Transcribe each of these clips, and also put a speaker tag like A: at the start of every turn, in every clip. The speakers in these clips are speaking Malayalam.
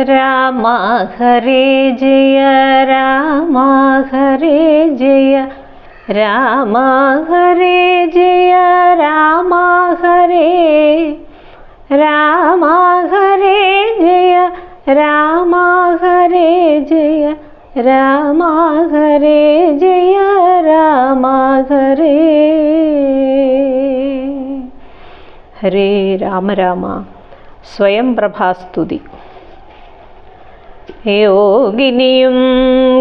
A: രാമ ഹരേ ജയ രാമ ഹരേ ജയ രാമ ഹരേ ജയ രാമ ഹരേ രാമ ഹരേ ജയ രാമ ഹരേ ജയ രാമ ഹരേ ജയ രാമ ഹരേ ഹരേ രാമ രാമ. സ്വയം പ്രഭാസ്തുതി. യോഗിനിയും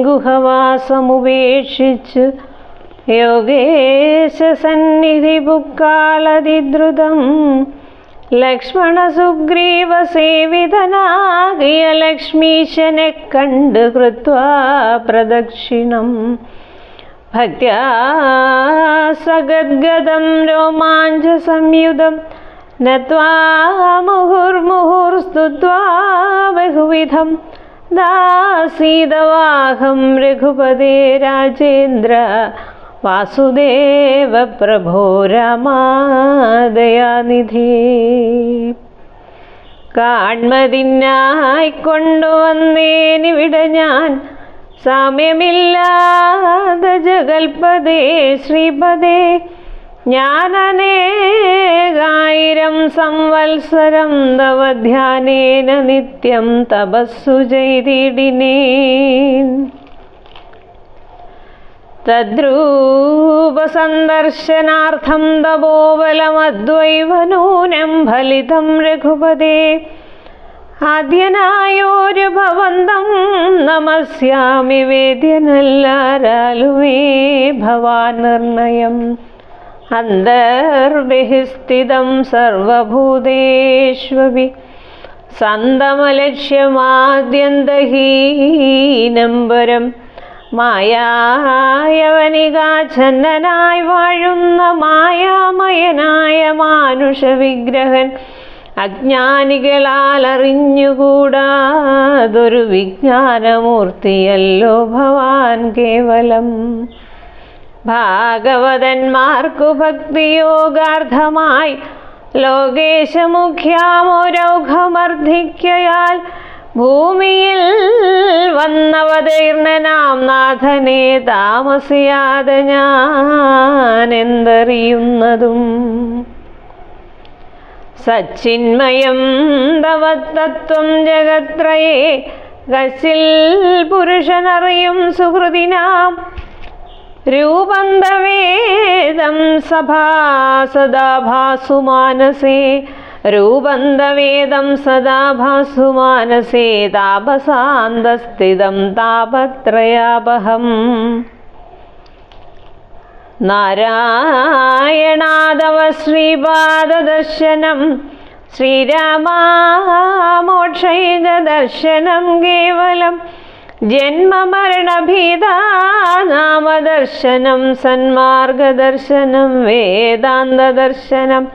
A: ഗുഹവാസമുപേക്ഷിച്ച് യോഗേശ സന്നിധി പുക്കാളതിദ്രുതം ലക്ഷ്മണ സുഗ്രീവ സേവിതനാകിയ ലക്ഷ്മീശനെ കണ്ട് കൃത്വാ പ്രദക്ഷിണം ഭക്ത്യാ സഗദ്ഗദം രോമാഞ്ച സംയുതം നത്വാ മുഹുർമുഹുർസ്തുത്വാ ബഹുവിധം ദാസീതവാഹം രഘുപതേ രാജേന്ദ്ര വാസുദേവ പ്രഭോ രാമദയാനിധി. കാൺമതിനായി കൊണ്ടുവന്നേനിവിടെ ഞാൻ സാമ്യമില്ലാതെ ജഗൽപദേ ശ്രീപദേ. ഞാനനേകായിരം സംവത്സരം തവ ധ്യാനേന നിത്യം തപസ്സു ചെയ്തിടിനേൻ. തദ്രൂപസന്ദർശനാർത്ഥം തപോബലമദ്വൈവ നൂനം ഫലിതം രഘുപതേ. ആദ്യനായോരു ഭവന്തം നമസ്യാമി വേദ്യനല്ലാരാലുമേ ഭവാൻ നിർണയം. അന്തർബഹിസ്ഥിതം സർവഭൂതേഷ്വപി സന്തമലക്ഷ്യമാദ്യന്തഹീനം പരം. മായായവനികാച്ഛന്നനായി വാഴുന്ന മായാമയനായ മാനുഷവിഗ്രഹൻ അജ്ഞാനികളാൽ അറിഞ്ഞുകൂടാതൊരു വിജ്ഞാനമൂർത്തിയല്ലോ ഭവാൻ കേവലം. ഭാഗവതന്മാർക്കു ഭക്തിയോഗാർത്ഥമായി ലോകേശമുഖ്യാമൊരൗഘമർദ്ധിക്കയാൽ ഭൂമിയിൽ വന്നവതീർണനാം നാഥനെ താമസിയാതെ ഞാൻ എന്തറിയുന്നതും. സച്ചിന്മയം തവ തത്വം ജഗത്രയേ കശ്ചിൽ പുരുഷനറിയും സുഹൃതിനാം. രൂപന്തവേദം സഭാ സദാ ഭാസു മാനസേ രൂപന്തവേദം സദാ ഭാസു മാനസേ. താപസാന്തസ്ഥിതം താപത്രയാപഹം. നാരായണാദവ ശ്രീപാദദർശനം ശ്രീരാമാ മോക്ഷൈകദർശനം കേവലം. ജന്മമരണഭീതാനാമദർശനം സന്മാർഗദർശനം വേദാന്തദർശനം.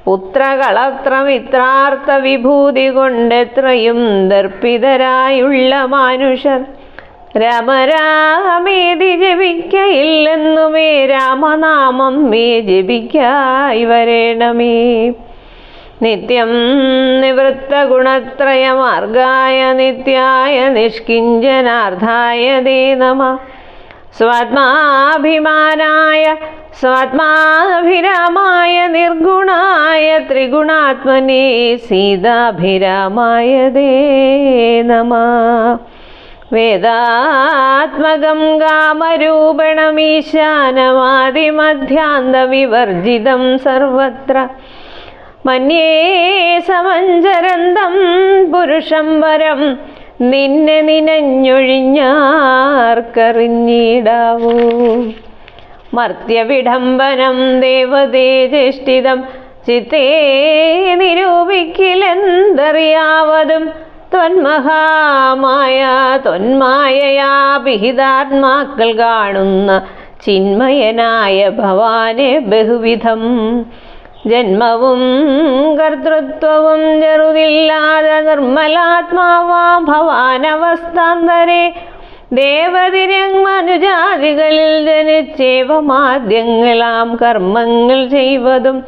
A: പുത്രകളത്രമിത്രാർത്ഥ വിഭൂതി കൊണ്ടെത്രയും ദർപ്പിതരായുള്ള മാനുഷർ രാമരാമേതി ജപിക്കയില്ലെന്നുമേ രാമനാമം മേ ജപിക്കായി വരേണമേ. നിത്യം നിവൃത്ത ഗുണത്രയമാർഗായ നിത്യായ നിഷ്കിഞ്ചനാർത്ഥായ തേ നമഃ. സ്വാത്മാഭിമാനായ സ്വാത്മാഭിരാമായ നിർഗുണായ ത്രിഗുണാത്മനേ സീതാഭിരാമായ തേ നമഃ. വേദാത്മകം കാമരൂപണമീശാനമാദിമധ്യാന്തവിവർജിതം സർവത്ര മന്യേ സമഞ്ചരന്തം പുരുഷം വരം. നിന്നെ നിനഞ്ഞൊഴിഞ്ഞാർക്കറിഞ്ഞിടാവൂ. മർത്യവിഡംബനം ദേവതേജഷ്ഠിതം ചിത്തേ നിരൂപിക്കിലെന്തറിയാവതും. ത്വന്മഹാമായ ത്വന്മായയാ പിഹിതാത്മാക്കൾ കാണുന്ന ചിന്മയനായ ഭവാനെ ബഹുവിധം. ജന്മവും കർത്തൃത്വവും ചെറുതില്ലാതെ നിർമ്മലാത്മാവാം ഭവാനവസ്ഥാന്തരേ. ദേവതിരമനുജാതികളിൽ ജനിച്ചേവമാദ്യങ്ങളാം കർമ്മങ്ങൾ ചെയ്വതും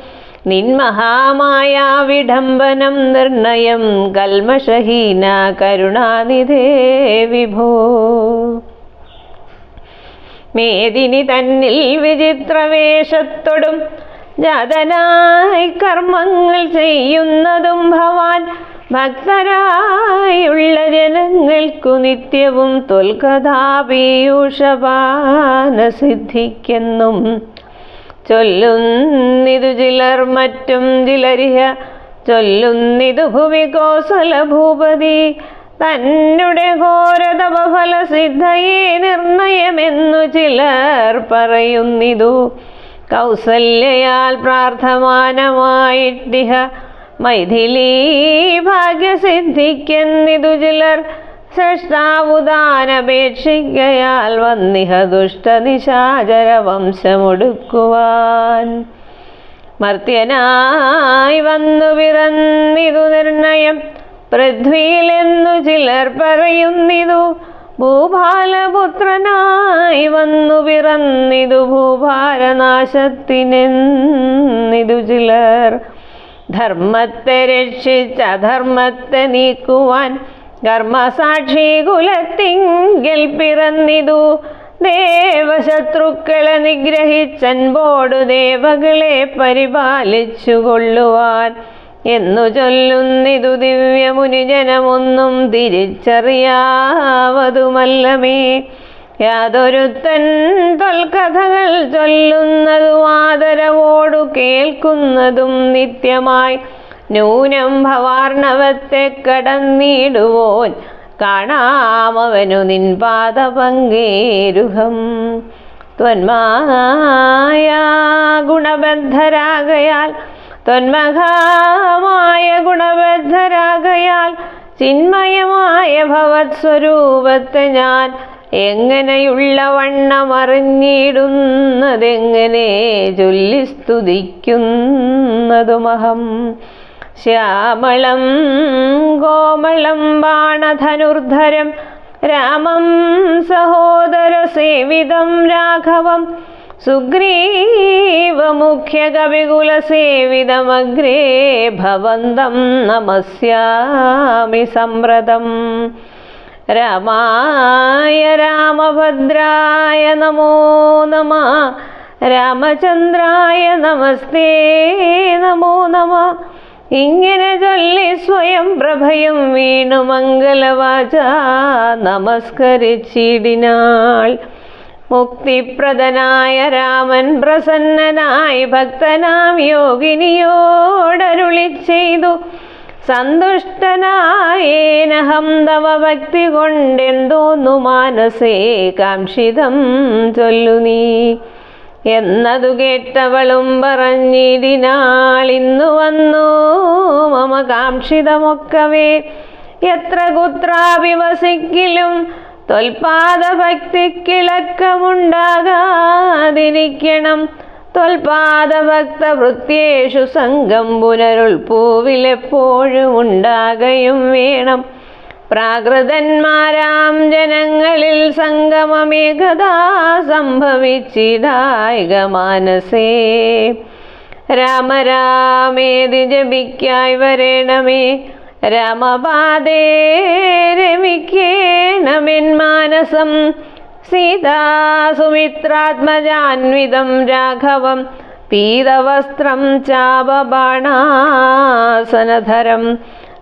A: നിന്മഹാമായ വിഡംബനം നിർണയം കൽമഷഹീന കരുണാനിധേ വിഭോ. മേദിനി തന്നിൽ വിചിത്രവേഷത്തോടും ജാതനായി കർമ്മങ്ങൾ ചെയ്യുന്നതും ഭവാൻ ഭക്തരായുള്ള ജനങ്ങൾക്കു നിത്യവും ത്വൽകഥാപീയൂഷപാന സിദ്ധിക്കെന്നും ചൊല്ലുന്നിതു ചിലർ മറ്റും ചിലരിഹ ചൊല്ലുന്നിതു ഭുവി കോസല ഭൂപതി തന്നെ ഘോരതപഫല സിദ്ധയെ നിർണയമെന്നു ചിലർ പറയുന്നിതു കൗസല്യയാൽ പ്രാർത്ഥമാനമായിട്ടിഹ മൈഥിലീ ഭാഗ്യസിദ്ധിക്കെന്നിതു ചിലർ സൃഷ്ടാവുദാനപേക്ഷിക്കയാൽ വന്നിഹ ദുഷ്ടനിശാചര വംശമൊടുക്കുവാൻ. മർത്യനായി വന്നു പിറന്നിതു നിർണയം പൃഥ്വിയിലെന്നു ചിലർ പറയുന്നിതു ഭൂപാലപുത്രനായി വന്നു പിറന്നിതു ഭൂഭാരനാശത്തിനെന്നിതു ചിലർ. ധർമ്മത്തെ രക്ഷിച്ച് അധർമ്മത്തെ നീക്കുവാൻ കർമ്മസാക്ഷി കുലത്തിങ്കൽ പിറന്നിതു ദേവശത്രുക്കളെ നിഗ്രഹിച്ചൻപോടു ദേവകളെ പരിപാലിച്ചു കൊള്ളുവാൻ എന്നു ചൊല്ലുന്നിതു ദിവ്യമുനിജനമൊന്നും തിരിച്ചറിയാവതുമല്ലമേ. യാതൊരുത്തൻ തൊൽക്കഥകൾ ചൊല്ലുന്നതും ആദരവോടു കേൾക്കുന്നതും നിത്യമായി നൂനം ഭവാർണവത്തെ കടന്നിടുവോൻ കാണാമവനു നിൻ പാദപങ്കേരുഹം. ത്വന്മായ ഗുണബദ്ധരാകയാൽ ത്വന്മഖമായ ഗുണബദ്ധരാകയാൽ ചിന്മയമായ ഭവത് സ്വരൂപത്തെ ഞാൻ എങ്ങനെയുള്ള വണ്ണമറിഞ്ഞിടുന്നതെങ്ങനെ ചൊല്ലി സ്തുതിക്കുന്നതുമഹം. ശ്യാമളം കോമളം ബാണധനുർധരം രാമം സഹോദര സേവിതം രാഘവം സുഗ്രീവമുഖ്യകവികുലസേവിതമഗ്രേ ഭവന്തം നമസ്യാമി സംവ്രതം. രാമായ രാമഭദ്രായ നമോ നമഃ. രാമചന്ദ്രായ നമസ്തേ നമോ നമഃ. ഇങ്ങനെ ചൊല്ലി സ്വയം പ്രഭയും വീണു മംഗലവാച നമസ്കരിച്ചിടിനാൾ. മുക്തിപ്രദനായ രാമൻ പ്രസന്നനായി ഭക്തനാം യോഗിനിയോടരുളി ചെയ്തു സന്തുഷ്ടനായേനഹം തവ ഭക്തി കൊണ്ടെന്തോന്നു മാനസേ കാംക്ഷിതം ചൊല്ലു നീ എന്നതു കേട്ടവളും പറഞ്ഞിടിനാൾ ഇന്നു വന്നു മമ കാംക്ഷിതമൊക്കവേ എത്ര കുത്രാപി വസിക്കിലും ത്വൽപാദഭക്തിക്കിളക്കമുണ്ടാകാതിരിക്കണം. ത്വൽപാദഭക്തവൃത്യേഷു സംഘം പുനരുൾപ്പൂവിലെപ്പോഴും ഉണ്ടാകയും വേണം. പ്രാകൃതന്മാരാം ജനങ്ങളിൽ സംഗമമേകഥാ സംഭവിച്ചിടായിക മാനസേ. രാമരാമേതി ജപിക്കായി വരേണമേ രാമപാദേ രമിക്കേണമെൻ മാനസം. സീതാസുമിത്രാത്മജാന്വിതം രാഘവം പീതവസ്ത്രം ചാപബാണാസനധരം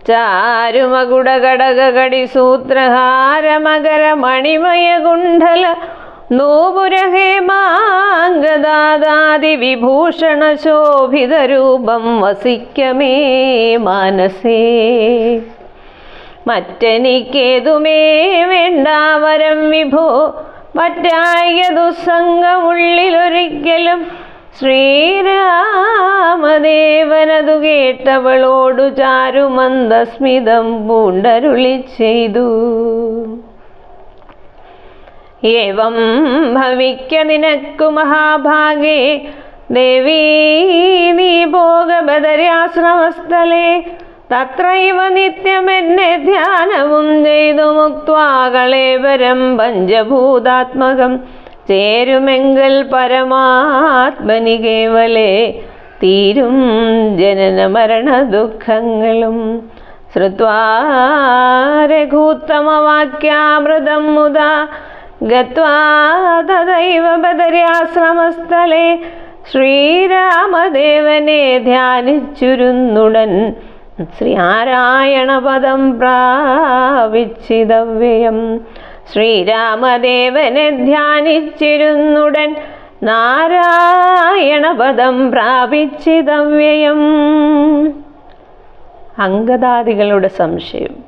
A: ചാരുമകുടകടകടിസൂത്രഹാരമകരമണിമയകുണ്ഡല നൂപുരഹേമാംഗദാദാദിവിഭൂഷണശോഭിതരൂപം വസിക്കമേ മാനസേ. മറ്റെനിക്കേതുമേ വേണ്ടാവരം വിഭോ മറ്റായ ദുസ്സംഗമുള്ളിലൊരിക്കലും. ശ്രീരാമദേവനതു കേട്ടവളോടു ചാരുമന്ദസ്മിതം പൂണ്ടരുളി ചെയ്തു. ഏവം ഭവിക്ക നിനക്കു മഹാഭാഗേ ദേവീ നീ ഭോഗബദര്യാശ്രമസ്ഥലേ. തത്രൈവ നിത്യമെന്നെ ധ്യാനവും ചെയ്തു മുക്ത്വാ കളേവരം പഞ്ചഭൂതാത്മകം ചേരുമെങ്കൽ പരമാത്മനി കേവലേ തീരും ജനന മരണ ദുഃഖങ്ങളും. ശ്രുത്വാ രഘൂത്തമവാക്യാമൃതം മുദാ ഗത്വാ തദൈവ ബദര്യാശ്രമസ്ഥലേ ശ്രീരാമദേവനെ ധ്യാനിച്ചുരുന്നുടൻ ശ്രീനാരായണപദം പ്രാപിച്ചിതവ്യയം. ശ്രീരാമദേവനെ ധ്യാനിച്ചിരുന്നുടൻ നാരായണപദം പ്രാപിച്ചിതവ്യയം. അംഗദാദികളുടെ സംശയം.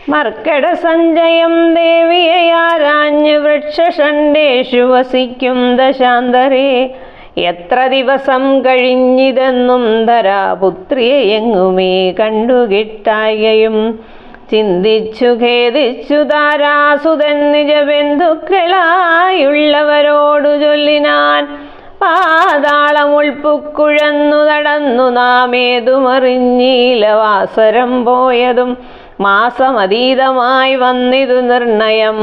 A: മർക്കട സഞ്ജയം ദേവിയാരാഞ്ഞ് വൃക്ഷഷണ്ടേഷു വസിക്കും ദശാന്തരേ. എത്ര ദിവസം കഴിഞ്ഞിതെന്നും ധരാപുത്രിയെ എങ്ങുമേ കണ്ടുകിട്ടായയും. ചിന്തിച്ചു ഖേദിച്ചു താരാസുതൻ നിജബന്ധുക്കളായുള്ളവരോടു ചൊല്ലിനാൻ. പാതാളം ഉൾപ്പുക്കുഴന്നു നടന്നു നാമേതുമറിഞ്ഞീല. വാസരം പോയതും മാസമതീതമായി വന്നിതു നിർണയം.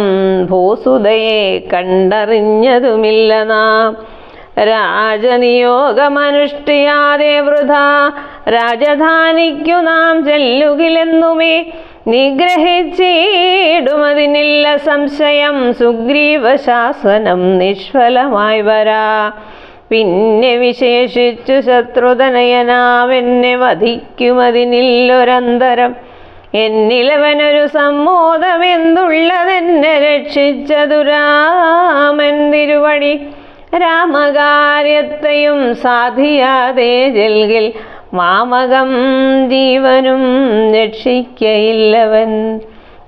A: ഭൂസുതയെ കണ്ടറിഞ്ഞതുമില്ല നാം. രാജനിയോഗമനുഷ്ഠിയാതെ വൃഥാ രാജധാനിക്കു നാം ചെല്ലുകിലെന്നുമേ നിഗ്രഹിച്ചിടുമതിനില്ല സംശയം. സുഗ്രീവശാസനം നിഷ്ഫലമായി വരാ. പിന്നെ വിശേഷിച്ചു ശത്രുതനയനാവെന്നെ വധിക്കുമതിനില്ലൊരന്തരം. എന്നിലവനൊരു സമ്മോദമെന്തുള്ളതെന്നെ രക്ഷിച്ചതു രാമൻ തിരുവടി. രാമകാര്യത്തെയും സാധിയാതെ ജൽകിൽ മാമകം ജീവനും രക്ഷിക്കയില്ലവൻ.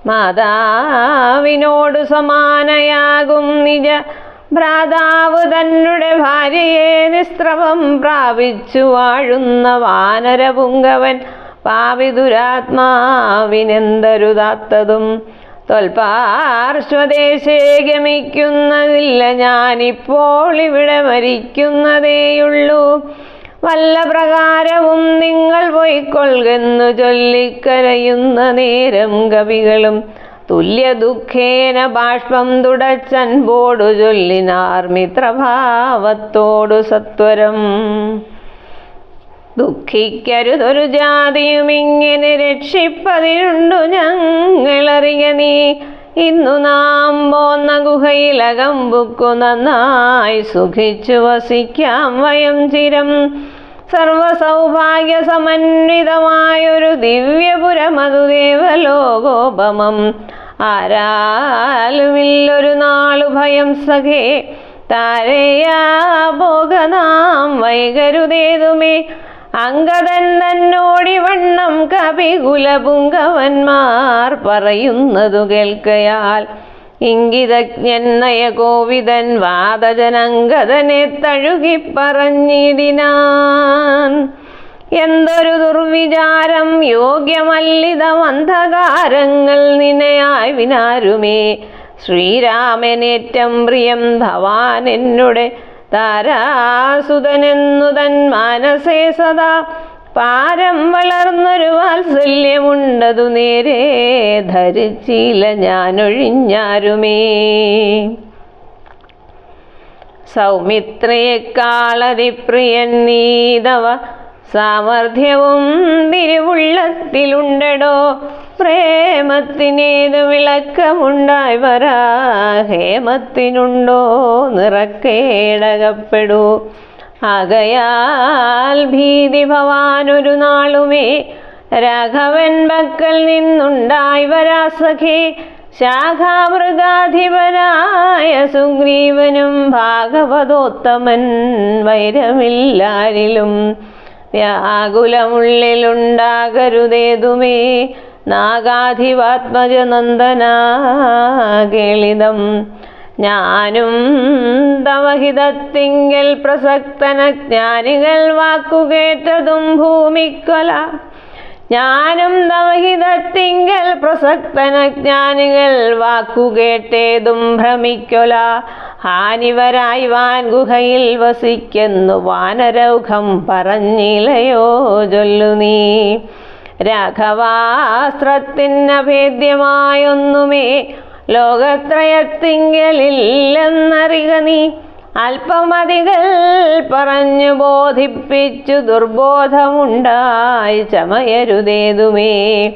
A: മാതാവിനോടു സമാനയാകും നിജ ഭ്രാതാവ് തന്നെ ഭാര്യയെ നിസ്ത്രവം പ്രാപിച്ചു വാഴുന്ന വാനരപുങ്കവൻ. പാപിതുരാത്മാവിനെന്തരുതാത്തതും. ത്വൽപാർശ്വദേശേ ഗമിക്കുന്നതില്ല ഞാനിപ്പോൾ ഇവിടെ മരിക്കുന്നതേയുള്ളൂ. വല്ല പ്രകാരവും നിങ്ങൾ പൊയ്ക്കൊള്ളുന്നു ചൊല്ലിക്കരയുന്ന നേരം കവികളും തുല്യ ദുഃഖേന ബാഷ്പം തുടച്ചൻപോടു ചൊല്ലിനാർ മിത്രഭാവത്തോടു സത്വരം. ദുഃഖിക്കരുതൊരു ജാതിയും ഇങ്ങനെ രക്ഷിപ്പതിനുണ്ടു ഞങ്ങളറിയ നീ. ഇന്നു നാം പോന്ന ഗുഹയിലകമ്പുക്കു നന്നായി സുഖിച്ചു വസിക്കാം വയം ചിരം. സർവസൗഭാഗ്യ സമന്വിതമായൊരു ദിവ്യപുരമതു ദേവലോകോപമം. ആരാലുമില്ലൊരു നാളു ഭയം സഖേ. താരയാ പോക നാം വൈകരുതേതുമേ. അംഗദൻ തന്നോടി വണ്ണം കപികുലപുങ്കവന്മാർ പറയുന്നതു കേൾക്കയാൽ. ഇംഗിതജ്ഞൻ നയകോവിദൻ വാദജനംഗദനെ തഴുകി പറഞ്ഞിടിനാൻ. എന്തൊരു ദുർവിചാരം യോഗ്യമല്ലിതം അന്ധകാരങ്ങൾ നിനയായി വിനാരുമേ. ശ്രീരാമനേറ്റം പ്രിയം ഭവാൻ എന്നുടെ താരാസുതനെന്നു തൻ മാനസേ സദാ. പാരം വളർന്നൊരു വാത്സല്യമുണ്ടതു നേരെ ധരിച്ചില്ല ഞാനൊഴിഞ്ഞാരുമേ. സൗമിത്രയെക്കാളതിപ്രിയൻ നീതവ സാമർഥ്യവും തിരുവുള്ളത്തിലുണ്ടടോ. പ്രേമത്തിനേതു വിളക്കമുണ്ടായി വരാ. ഹേമത്തിനുണ്ടോ നിറക്കേടകപ്പെടൂ. ആകയാൽ ഭീതി ഭവാനൊരു നാളുമേ രാഘവൻ പക്കൽ നിന്നുണ്ടായി വരാ സഖേ. ശാഖാമൃഗാധിപനായ സുഗ്രീവനും ഭാഗവതോത്തമൻ വൈരമില്ലാരിലും. വ്യാകുലമുള്ളിലുണ്ടാകരുതേതുമേ. നാഗാധിപാത്മജനന്ദനാകേളിതം. ഞാനും തവഹിതത്തിങ്കൽ പ്രസക്തന ജ്ഞാനികൾ വാക്കുകേട്ടതും ഭൂമിക്കൊല. ഞാനും തവഹിതത്തിങ്കൽ പ്രസക്തന ജ്ഞാനികൾ വാക്കുകേട്ടേതും ഭ്രമിക്കൊല. ഹാനിവരായി വാൻ ഗുഹയിൽ വസിക്കുന്നു വാനരൗഖം പറഞ്ഞിലയോ ചൊല്ലു നീ. രാഘവാസ്ത്രത്തിനഭേദ്യമായൊന്നുമേ ലോകത്രയത്തിങ്കലില്ലെന്നറിക നീ. അല്പമതികൾ പറഞ്ഞു ബോധിപ്പിച്ചു ദുർബോധമുണ്ടായി ചമയരുതേതുമേ.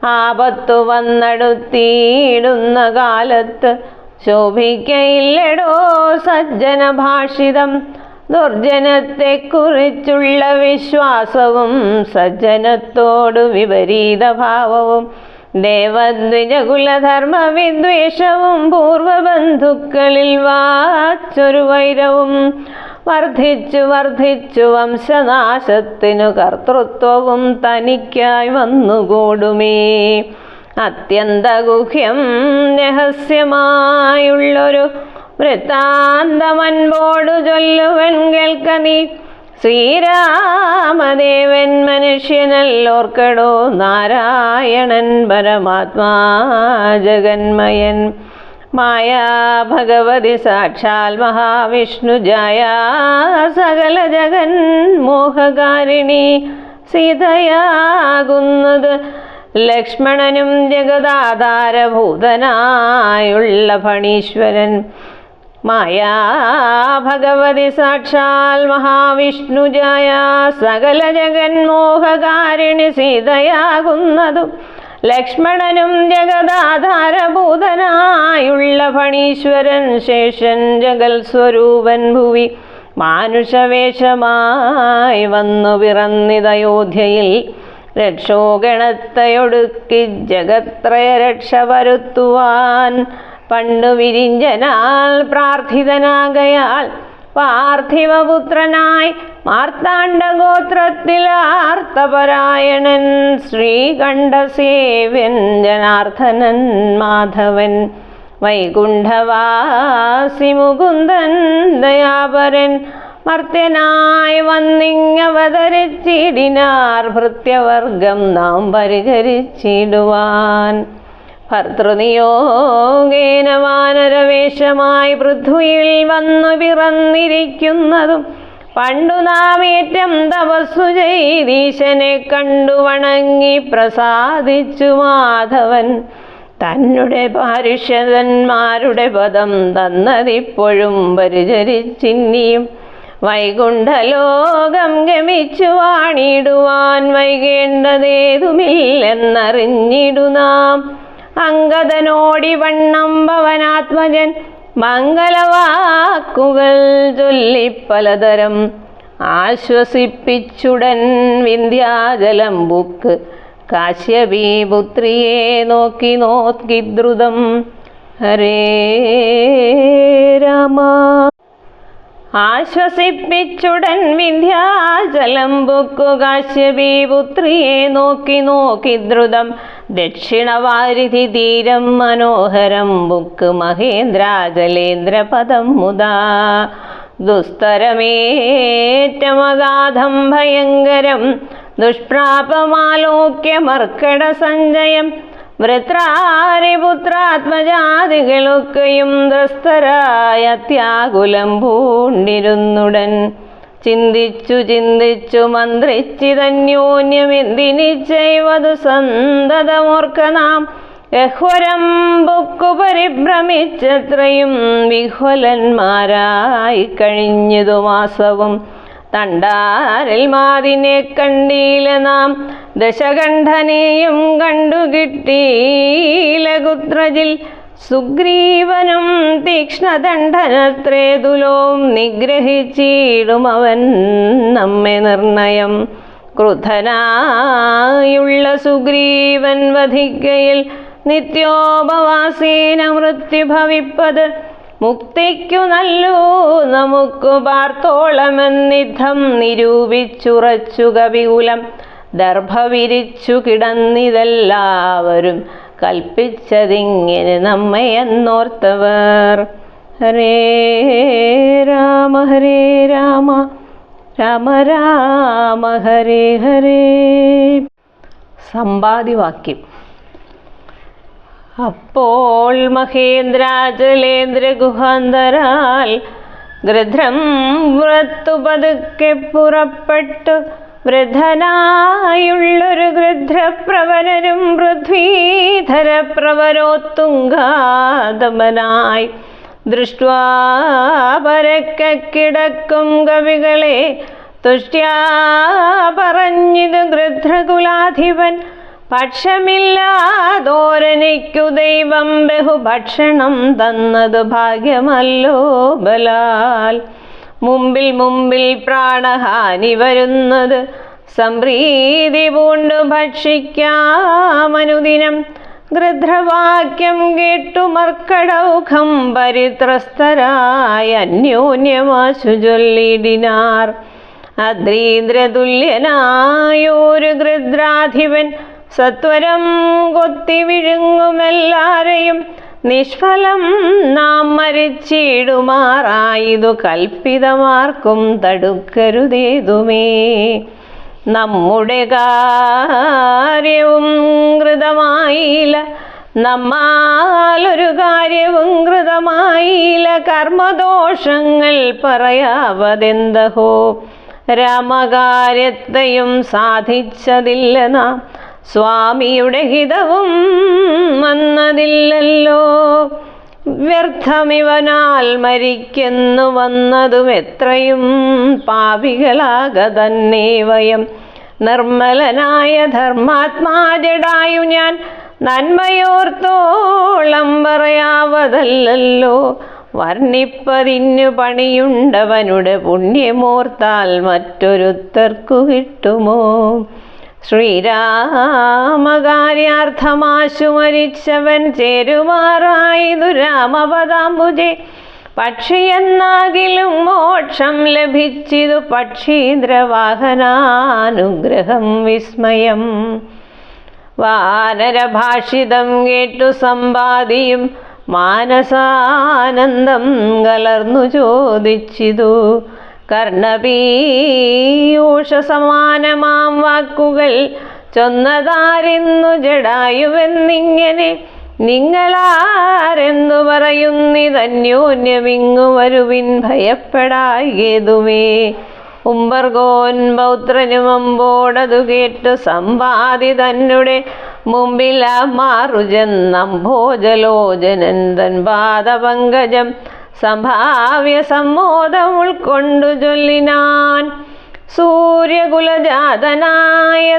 A: ആപത്തു വന്നടുത്തിയിടുന്ന കാലത്ത് ശോഭിക്കയില്ലടോ സജ്ജന ഭാഷിതം. ദുർജനത്തെക്കുറിച്ചുള്ള വിശ്വാസവും സജ്ജനത്തോടു വിപരീത ഭാവവും ദേവദ്വിജകുലധർമ്മ വിദ്വേഷവും പൂർവബന്ധുക്കളിൽ വാച്ചൊരു വൈരവും വർദ്ധിച്ചു വർദ്ധിച്ചു വംശനാശത്തിനു കർത്തൃത്വവും തനിക്കായി വന്നുകൂടുമേ. അത്യന്തഗുഹ്യം രഹസ്യമായുള്ളൊരു വൃത്താന്തമൻപോടു ചൊല്ലുവൻ കേൾക്ക നീ. ശ്രീരാമദേവൻ മനുഷ്യനല്ലോർക്കടോ നാരായണൻ പരമാത്മാ ജഗന്മയൻ. മായാ ഭഗവതി സാക്ഷാൽ മഹാവിഷ്ണുജായ സകല ജഗൻ മോഹകാരിണി. സീതയാകുന്നത് ലക്ഷ്മണനും ജഗദാധാരഭൂതനായുള്ള ഫണീശ്വരൻ. മായാ ഭഗവതി സാക്ഷാൽ മഹാവിഷ്ണുജായ സകല ജഗന്മോഹകാരിണി. സീതയാകുന്നതും ലക്ഷ്മണനും ജഗദാധാരഭൂതനായുള്ള ഫണീശ്വരൻ. ശേഷൻ ജഗൽ സ്വരൂപൻ ഭുവി മാനുഷവേഷമായി വന്നു പിറന്നിതയോധ്യയിൽ. രക്ഷോഗണത്തെയൊടുക്കി ജഗത്രയ രക്ഷ വരുത്തുവാൻ പണ്ടു വിരിഞ്ചനാൽ പ്രാർത്ഥിതനാകയാൽ പാർത്ഥിവപുത്രനായി മാർത്താണ്ഡഗോത്രത്തിൽ ആർത്തപരായണൻ. ശ്രീകണ്ഠസേവ്യൻ ജനാർദ്ദനൻ മാധവൻ. വൈകുണ്ഠവാസി മുകുന്ദൻ ദയാപരൻ. മർത്യനായി വന്നിങ്ങവതരിച്ചിടിനാർ ഭൃത്യവർഗം നാം പരിചരിച്ചിടുവാൻ. ഭർതൃനിയോഗേന വാനരവേഷമായി പൃഥ്വിയിൽ വന്നു പിറന്നിരിക്കുന്നതും പണ്ടു നാം ഏറ്റം തപസ്സു ചെയ്തീശനെ കണ്ടു വണങ്ങി പ്രസാദിച്ചു മാധവൻ. തന്നെ പാരിഷദന്മാരുടെ പദം തന്നതിപ്പോഴും പരിചരിച്ചിന്നിയും വൈകുണ്ഠലോകം ഗമിച്ചു വാണിടുവാൻ വൈകേണ്ടതേതുമില്ലെന്നറിഞ്ഞിടുനാം. അംഗദനോടി വണ്ണം ഭവനാത്മജൻ മംഗളവാക്കുകൾ ചൊല്ലി പലതരം ആശ്വസിപ്പിച്ചുടൻ വിന്ധ്യാചലം ബുക്ക് കാശ്യപീപുത്രിയെ നോക്കി നോക്കി ദ്രുതം. ഹരേ രാമ. ആശ്വസിപ്പിച്ചുടൻ വിന്ധ്യാചലം ബുക്കു കാശ്യപീപുത്രിയെ നോക്കി നോക്കി ദ്രുതം. ദക്ഷിണവാരിധി തീരം മനോഹരം ബുക്ക് മഹേന്ദ്രാചലേന്ദ്രപദം മുദാ. ദുസ്തരമേറ്റമഗാധം ഭയങ്കരം ദുഷ്പ്രാപമാലോക്യമർക്കട സഞ്ജയം. വൃത്രാരിപുത്രാത്മജാതികളൊക്കെയും ദ്രസ്തരായ അത്യാകുലം പൂണ്ടിരുന്നുടൻ. ചിന്തിച്ചു ചിന്തിച്ചു മന്ത്രിച്ചിതന്യോന്യമെന്തിനിച്ചൈവതു സന്തതമോർക്ക നാം. യഹ്വരം ബുക്കു പരിഭ്രമിച്ചത്രയും വിഹ്വലന്മാരായി കഴിഞ്ഞതു മാസവും. തണ്ടാരിൽ മാതിനെ കണ്ടീല നാം ദശകണ്ഠനെയും കണ്ടുകിട്ടീല കുത്രജിൽ. സുഗ്രീവനും തീക്ഷ്ണദണ്ഡനത്രേതുലോം നിഗ്രഹിച്ചിടുമവൻ നമ്മെ നിർണയം. ക്രുദ്ധനായുള്ള സുഗ്രീവൻ വധിക്കയിൽ നിത്യോപവാസീന മൃത്യു ഭവിപ്പത്. മുക്തിക്കു നല്ലൂ നമുക്കു പാർത്തോളമെന്നിദ്ധം നിരൂപിച്ചുറച്ചു കവികുലം. ദർഭ വിരിച്ചു കിടന്നിതെല്ലാവരും കൽപ്പിച്ചതിങ്ങനെ നമ്മെ എന്നോർത്തവർ. ഹരേ രാമ ഹരേ രാമ രാമ രാമ ഹരേ ഹരേ. സമ്പാദിവാക്യം. അപ്പോൾ മഹേന്ദ്രാചലേന്ദ്ര ഗുഹാന്തരാൽ ഗൃധ്രം വ്രത്തു പതുക്കെ പുറപ്പെട്ടു. വൃദ്ധനായുള്ളൊരു ഗൃധ്രപ്രവരനും പൃഥ്വീധരപ്രവരോത്തുംഗാതമനായി ദൃഷ്ട്വാ പരക്കെ കിടക്കും കവികളെ തുഷ്ട്യാ പറഞ്ഞിതു ഗൃധ്രകുലാധിപൻ. പക്ഷമില്ലാതോരനിക്കു ദൈവം ബഹുഭക്ഷണം തന്നതു ഭാഗ്യമല്ലോ ബലാൽ. മുമ്പിൽ മുമ്പിൽ പ്രാണഹാനി വരുന്നത് സംപ്രീതി പൂണ്ടു ഭക്ഷിക്കാമനുദിനം. ഗൃധ്രവാക്യം കേട്ടു മർക്കടൗഖം പരിത്രസ്തരായ അന്യോന്യമാശു ചൊല്ലിടിനാർ. അദ്രീന്ദ്രതുല്യനായൊരു ഗൃധ്രാധിപൻ സത്വരം കൊത്തി വിഴുങ്ങുമെല്ലാരെയും. നിഷ്ഫലം നാം മരിച്ചിടുമാറായിതു കൽപ്പിതമാർക്കും തടുക്കരുതേതുമേ. നമ്മുടെ കാര്യവും കൃതമായില്ല, നമ്മാലൊരു കാര്യവും കൃതമായില്ല. കർമ്മദോഷങ്ങൾ പറയാവതെന്തഹോ, രാമകാര്യത്തെയും സാധിച്ചതില്ല നാം. സ്വാമിയുടെ ഹിതവും വന്നതില്ലല്ലോ. വ്യർത്ഥമിവനാൽ മരിക്കുന്നു വന്നതും എത്രയും പാപികളാക തന്നെ വയം. നിർമ്മലനായ ധർമാത്മാജടായു ഞാൻ നന്മയോർത്തോളം പറയാവതല്ലോ. വർണ്ണിപ്പതിന്നു പണിയുണ്ടവനുടെ പുണ്യമോർത്താൽ മറ്റൊരുത്തർക്കു കിട്ടുമോ. ശ്രീരാമകാര്യാർത്ഥമാശു മരിച്ചവൻ ചേരുമാറായതു രാമപദാംബുജെ. പക്ഷിയെന്നാകിലും മോക്ഷം ലഭിച്ചിതു പക്ഷീന്ദ്രവാഹനാനുഗ്രഹം വിസ്മയം. വാനരഭാഷിതം കേട്ടു സമ്പാദിയും മാനസാനന്ദം കലർന്നു ചോദിച്ചിതു. കർണപീയൂഷ സമാനമാം വാക്കുകൾ ചൊന്നതാരെന്നു ജടായുവെന്നിങ്ങനെ. നിങ്ങളാരെന്നു പറയുന്നിതന്യോന്യമിങ്ങു വരുവിൻ ഭയപ്പെടായേതുമേ. ഉംബർഗോൻ പൗത്രനും അമ്പോടതു കേട്ടു സമ്പാദി തന്നെ മുമ്പിൽ മാറുചെന്നംഭോജലോചനൻ തൻ പാദപങ്കജം സംഭാവ്യ സമ്മോദം ഉൾക്കൊണ്ടു ചൊല്ലിനാൻ. സൂര്യകുലജാതനായ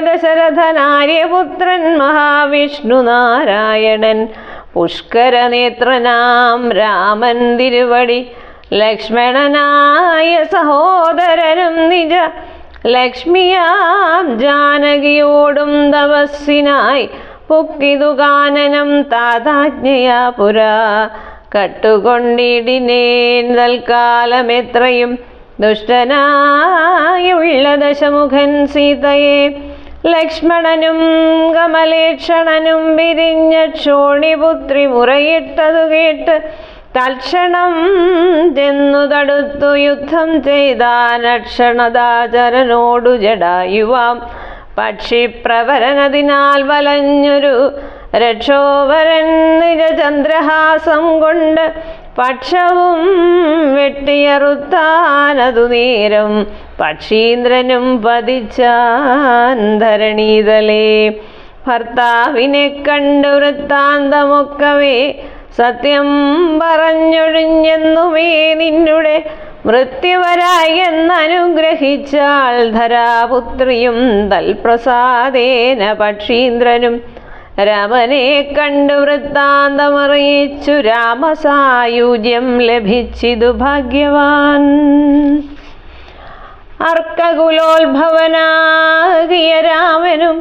A: ദശരഥനാര്യപുത്രൻ മഹാവിഷ്ണു നാരായണൻ പുഷ്കരനേത്രനാം രാമൻ തിരുവടി. ലക്ഷ്മണനായ സഹോദരനും നിജ ലക്ഷ്മിയാം ജാനകിയോടും തപസ്സിനായി പൊക്കിതു കാനനം താതാജ്ഞയാ പുരാ. കട്ടുകൊണ്ടിടിനേൻ തൽക്കാലമെത്രയും ദുഷ്ടനായുള്ള ദശമുഖൻ സീതയെ. ലക്ഷ്മണനും കമലേക്ഷണനും പിരിഞ്ഞ ക്ഷോണിപുത്രി മുറയിട്ടതു കേട്ട് തൽക്ഷണം ചെന്നു തടുത്തു യുദ്ധം ചെയ്താനക്ഷണദാചരനോടു ജടായുവാം. പക്ഷിപ്രവരനതിനാൽ വലഞ്ഞൊരു രക്ഷോവരൻ നിജചന്ദ്രഹാസം കൊണ്ട് പക്ഷവും വെട്ടിയറുത്താനതു നേരം. പക്ഷീന്ദ്രനും പതിച്ചാൻ ധരണീതലേ. ഭർത്താവിനെ കണ്ടു വൃത്താന്തമൊക്കവേ സത്യം പറഞ്ഞൊഴിഞ്ഞെന്നുമേ നിന്നുടെ മൃത്യുവരായി എന്നനുഗ്രഹിച്ചാൾ ധരാപുത്രിയും. തൽപ്രസാദേന പക്ഷീന്ദ്രനും രാമനെ കണ്ടു വൃത്താന്തമറിയിച്ചു. രാമസായുജ്യം ലഭിച്ചിതു ഭാഗ്യവാൻ. അർക്കകുലോത്ഭവനാകിയ രാമനും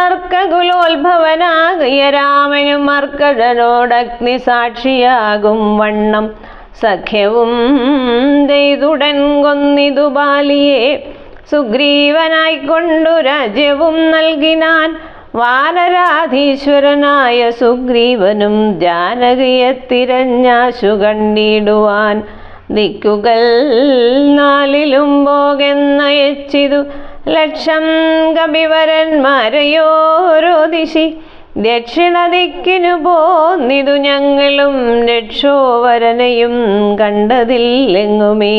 A: അർക്കകുലോത്ഭവനാകിയ രാമനും അർക്കജനോടഗ്നി സാക്ഷിയാകും വണ്ണം സഖ്യവും ചെയ്തുടൻ കൊന്നിതു ബാലിയെ. സുഗ്രീവനായിക്കൊണ്ടു രാജ്യവും നൽകിനാൻ. വാനരാധീശ്വരനായ സുഗ്രീവനും ജാനകിയെ തിരഞ്ഞാശു കണ്ടിടുവാൻ. ദിക്കുകൾ നാലിലും പോകെന്നയച്ചിതു ലക്ഷം കപിവരന്മാരെയോരോ ദിശി. ദക്ഷിണദിക്കിനു പോന്നിതു ഞങ്ങളും രക്ഷോവരനെയും കണ്ടതില്ലെങ്ങുമേ.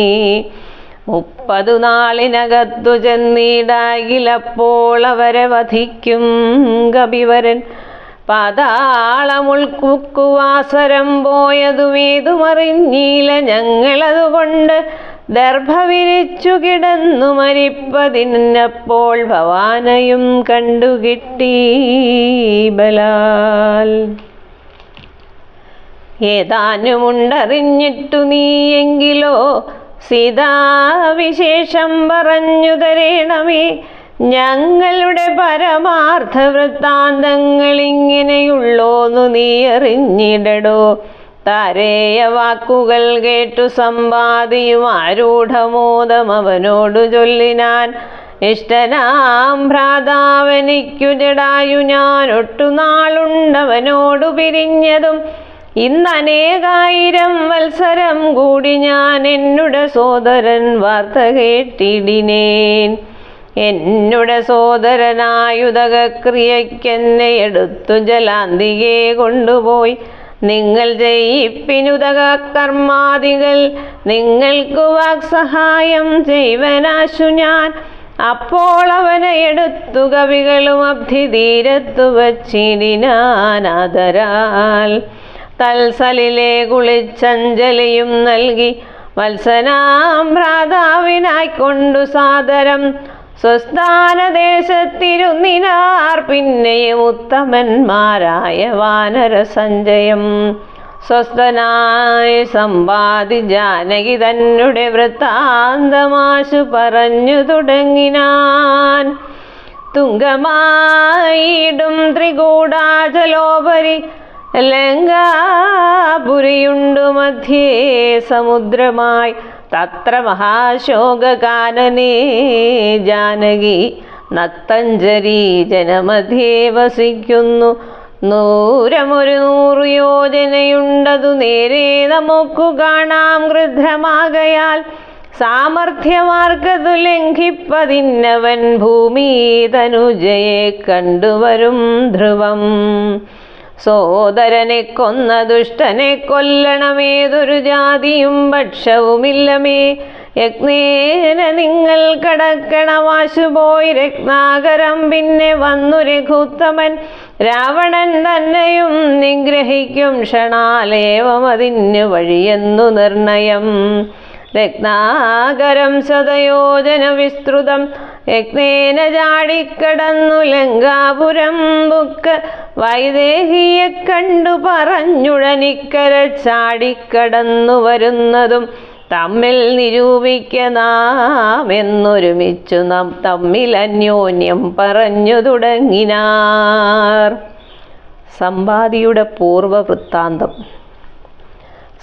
A: 30 നാളിനകത്തു ചെന്നിടാകിലപ്പോൾ അവരെ വധിക്കും കപിവരൻ. പാതാളമുൾക്കുവാസരം പോയതുമേതുമറിഞ്ഞീല ഞങ്ങളതുകൊണ്ട് ദർഭ വിരിച്ചു കിടന്നു മരിപ്പതിന്നപ്പോൾ ഭവാനയും കണ്ടുകിട്ടി ബലാൽ. ഏതാനുമുണ്ടറിഞ്ഞിട്ടു നീയെങ്കിലോ സീതാവിശേഷം പറഞ്ഞു തരേണമേ. ഞങ്ങളുടെ പരമാർത്ഥ വൃത്താന്തങ്ങളിങ്ങനെയുള്ളോന്നു നീ അറിഞ്ഞിടടോ. താരേയ വാക്കുകൾ കേട്ടു സമ്പാദിയും ആരൂഢമോദം അവനോടു ചൊല്ലിനാൻ. ഇഷ്ടനാം ഭ്രാതാവനിക്കു ജടായു ഞാൻ ഒട്ടുനാളുണ്ടവനോടു പിരിഞ്ഞതും. ഇന്നനേകായിരം വത്സരം കൂടി ഞാൻ എന്നുടെ സോദരൻ വാർത്ത കേട്ടിടിനേൻ. എന്നുടെ സോദരനായുതകക്രിയക്കെന്നെ എടുത്തു ജലാന്തികെ കൊണ്ടുപോയി. നിങ്ങൾ ചെയ്യിപ്പിനുതക കർമാദികൾ നിങ്ങൾക്കു വാക്സഹായം ചെയ്വനാശു ഞാൻ. അപ്പോൾ അവനെ എടുത്തു കവികളും അബ്ധി തീരത്തു വച്ചിടിനാനാദരാൽ. തൽസലിലെ കുളിച്ചഞ്ജലിയും നൽകി വത്സനാം ഭ്രാതാവിനായിക്കൊണ്ടു സാദരം സ്വസ്ഥാനദേശത്തിരുന്നിനാർ. പിന്നെയും ഉത്തമന്മാരായ വാനര സഞ്ജയം സ്വസ്ഥനായി സമ്പാദി ജാനകി തന്നെ വൃത്താന്തമാശു പറഞ്ഞു തുടങ്ങിനാൻ. തുങ്കമായിടും ത്രികൂടാചലോപരി ലങ്കാപുരിയുണ്ടു മധ്യേ സമുദ്രമായി. തത്ര മഹാശോകകാനനേ ജാനകി നക്തഞ്ജരി ജനമധ്യേ വസിക്കുന്നു. 100 യോജനയുണ്ടതു നേരെ നമുക്കു കാണാം. ഗൃധ്രമാകയാൽ സാമർഥ്യമാർക്കതു ലംഘിപ്പതിന്നവൻ ഭൂമി തനുജയെ കണ്ടുവരും ധ്രുവം. സോദരനെ കൊന്ന ദുഷ്ടനെ കൊല്ലണമേതൊരു ജാതിയും ഭക്ഷവുമില്ലമേ. യജ്ഞേന നിങ്ങൾ കടക്കണവാശുപോയി രത്നാകരം. പിന്നെ വന്നു രഘുത്തമൻ രാവണൻ തന്നെയും നിഗ്രഹിക്കും ക്ഷണാലേവം അതിന് വഴിയെന്നു നിർണയം. രത്നാകരം ശതയോജന വിസ്തൃതം യജ്ഞേന ചാടിക്കടന്നു ലങ്കാപുരം. ബുക്ക് വൈദേഹിയെ കണ്ടു പറഞ്ഞുടനിക്കര ചാടിക്കടന്നു വരുന്നതും തമ്മിൽ നിരൂപിക്ക നാം എന്നൊരുമിച്ചു നാം തമ്മിൽ അന്യോന്യം പറഞ്ഞു തുടങ്ങിനാർ. സമ്പാദിയുടെ പൂർവവൃത്താന്തം.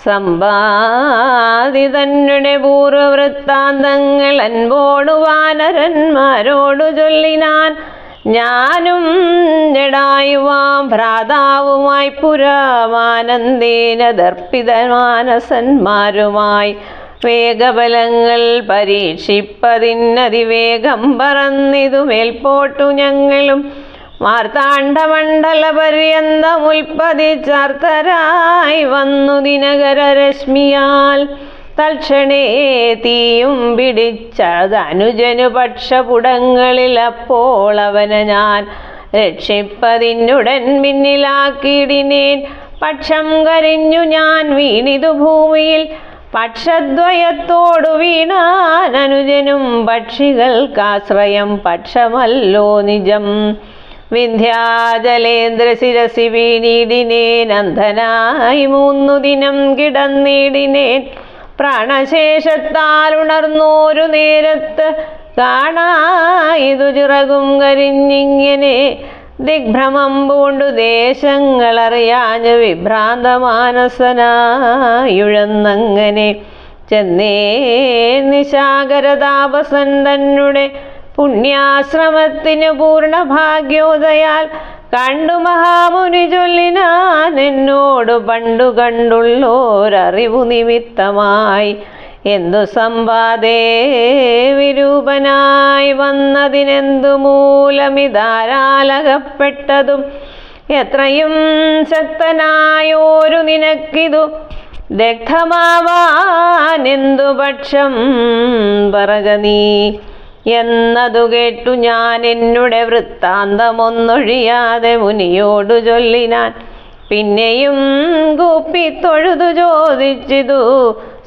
A: സമ്പാദി തന്നെ പൂർവവൃത്താന്തങ്ങൾ അൻപോടു വാനരന്മാരോടു ചൊല്ലിനാൻ. ഞാനും ജടായുവാം ഭ്രാതാവുമായി പുരാമാനന്ദേന ദർപ്പിതമാനസന്മാരുമായി വേഗബലങ്ങൾ പരീക്ഷിപ്പതിനതിവേഗം പറന്നിതു മേൽപോട്ടു ഞങ്ങളും. മാർത്താണ്ഡമണ്ഡല പര്യന്തമുൽപ്പതിച്ചാർത്തരായി വന്നു ദിനകരരശ്മിയാൽ. തൽക്ഷണേ തീയും പിടിച്ചതനുജനു പക്ഷപുടങ്ങളിൽ. അപ്പോൾ അവനെ ഞാൻ രക്ഷിപ്പതിനുടൻ പിന്നിലാക്കിയിടിനേൻ. പക്ഷം കരിഞ്ഞു ഞാൻ വീണിതു ഭൂമിയിൽ. പക്ഷദ്വയത്തോടു വീണാൻ അനുജനും പക്ഷികൾക്കാശ്രയം പക്ഷമല്ലോ നിജം. വിന്ധ്യാചലേന്ദ്ര ശിരസി വീണിടിനേൻ. അന്ധനായി 3 ദിനം കിടന്നിടിനേൻ. പ്രാണശേഷത്താൽ ഉണർന്നോരു നേരത്ത് കാണായിതു ചിറകും കരിഞ്ഞിങ്ങനെ. ദിഗ്ഭ്രമം പൂണ്ടു ദേശങ്ങളറിയാഞ്ഞു വിഭ്രാന്തമാനസനായുഴന്നങ്ങനെ ചെന്നേ നിശാകരതാപസൻ തന്നെ പുണ്യാശ്രമത്തിനു പൂർണ്ണഭാഗ്യോദയാൽ. കണ്ടു മഹാമുനി ചൊല്ലിനാൻ എന്നോടു പണ്ടു കണ്ടുള്ളോരറിവു നിമിത്തമായി. എന്തു സമ്പാദേ വിരൂപനായി വന്നതിനെന്തു മൂലമിതാരാലകപ്പെട്ടതും. എത്രയും ശക്തനായോരു നിനക്കിതു ദഗ്ധമാവാനെന്തു പക്ഷം പറക നീ. എന്നതു കേട്ടു ഞാൻ എന്നുടെ വൃത്താന്തമൊന്നൊഴിയാതെ മുനിയോടു ചൊല്ലിനാൻ. പിന്നെയും കൂപ്പി തൊഴുതു ചോദിച്ചിതു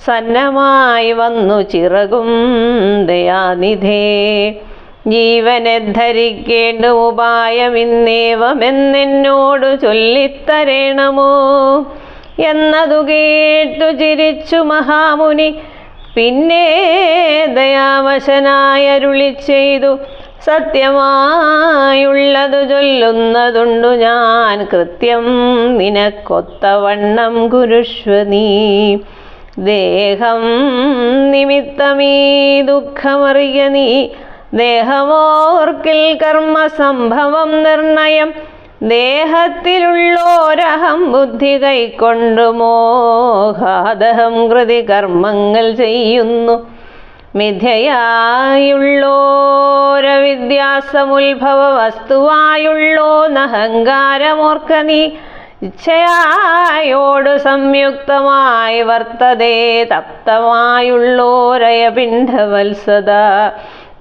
A: സന്നമായി വന്നു ചിറകും ദയാനിധേ. ജീവനെ ധരിക്കേണ്ട ഉപായമിന്നേവമെന്നോടു ചൊല്ലിത്തരേണമോ എന്നതു കേട്ടു ചിരിച്ചു മഹാമുനി. പിന്നെ ദയാവശനായരുളി ചെയ്തു, സത്യമായുള്ളതു ചൊല്ലുന്നതുണ്ടു ഞാൻ, കൃത്യം നിനക്കൊത്തവണ്ണം കുരുഷ്വ നീ. ദേഹം നിമിത്തമീ ദുഃഖമറിയ നീ, ദേഹമോർക്കിൽ കർമ്മസംഭവം നിർണയം. ദേഹത്തിലുള്ളോരഹം ബുദ്ധി കൈക്കൊണ്ടു മോഹാദഹം കൃതി കർമ്മങ്ങൾ ചെയ്യുന്നു. മിഥ്യയായുള്ളോരവിദ്യാസമുത്ഭവ വസ്തുവായുള്ളോന്നഹങ്കാരമോർക്ക നീ. ഇച്ഛയായോടു സംയുക്തമായി വർത്തതേ തപ്തമായുള്ളോരയപിണ്ഡവത്സദ.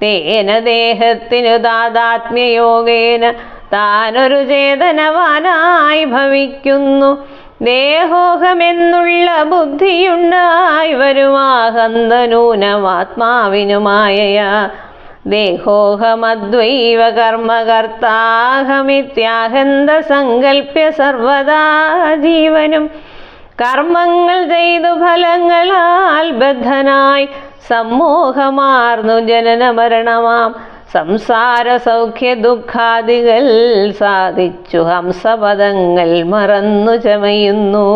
A: തേന ദേഹത്തിനു താദാത്മ്യയോഗേന താനൊരു ചേതനവാനായി ഭവിക്കുന്നു. ദേഹോഹമെന്നുള്ള ബുദ്ധിയുണ്ടായി വരുമാഹന്തനൂനമാത്മാവിനുമായയാ. ദേഹോഹമദ്വൈവ കർമ്മകർത്താഹമിത്യാഹന്ത സങ്കല്പ്യ സർവദാ ജീവനും. കർമ്മങ്ങൾ ചെയ്തു ഫലങ്ങളാൽ ബദ്ധനായി സമ്മോഹമാർന്നു ജനന മരണമാം സംസാര സൗഖ്യ ദുഃഖാദികൾ സാധിച്ചു ഹംസപദങ്ങൾ മറന്നു ചമയുന്നു.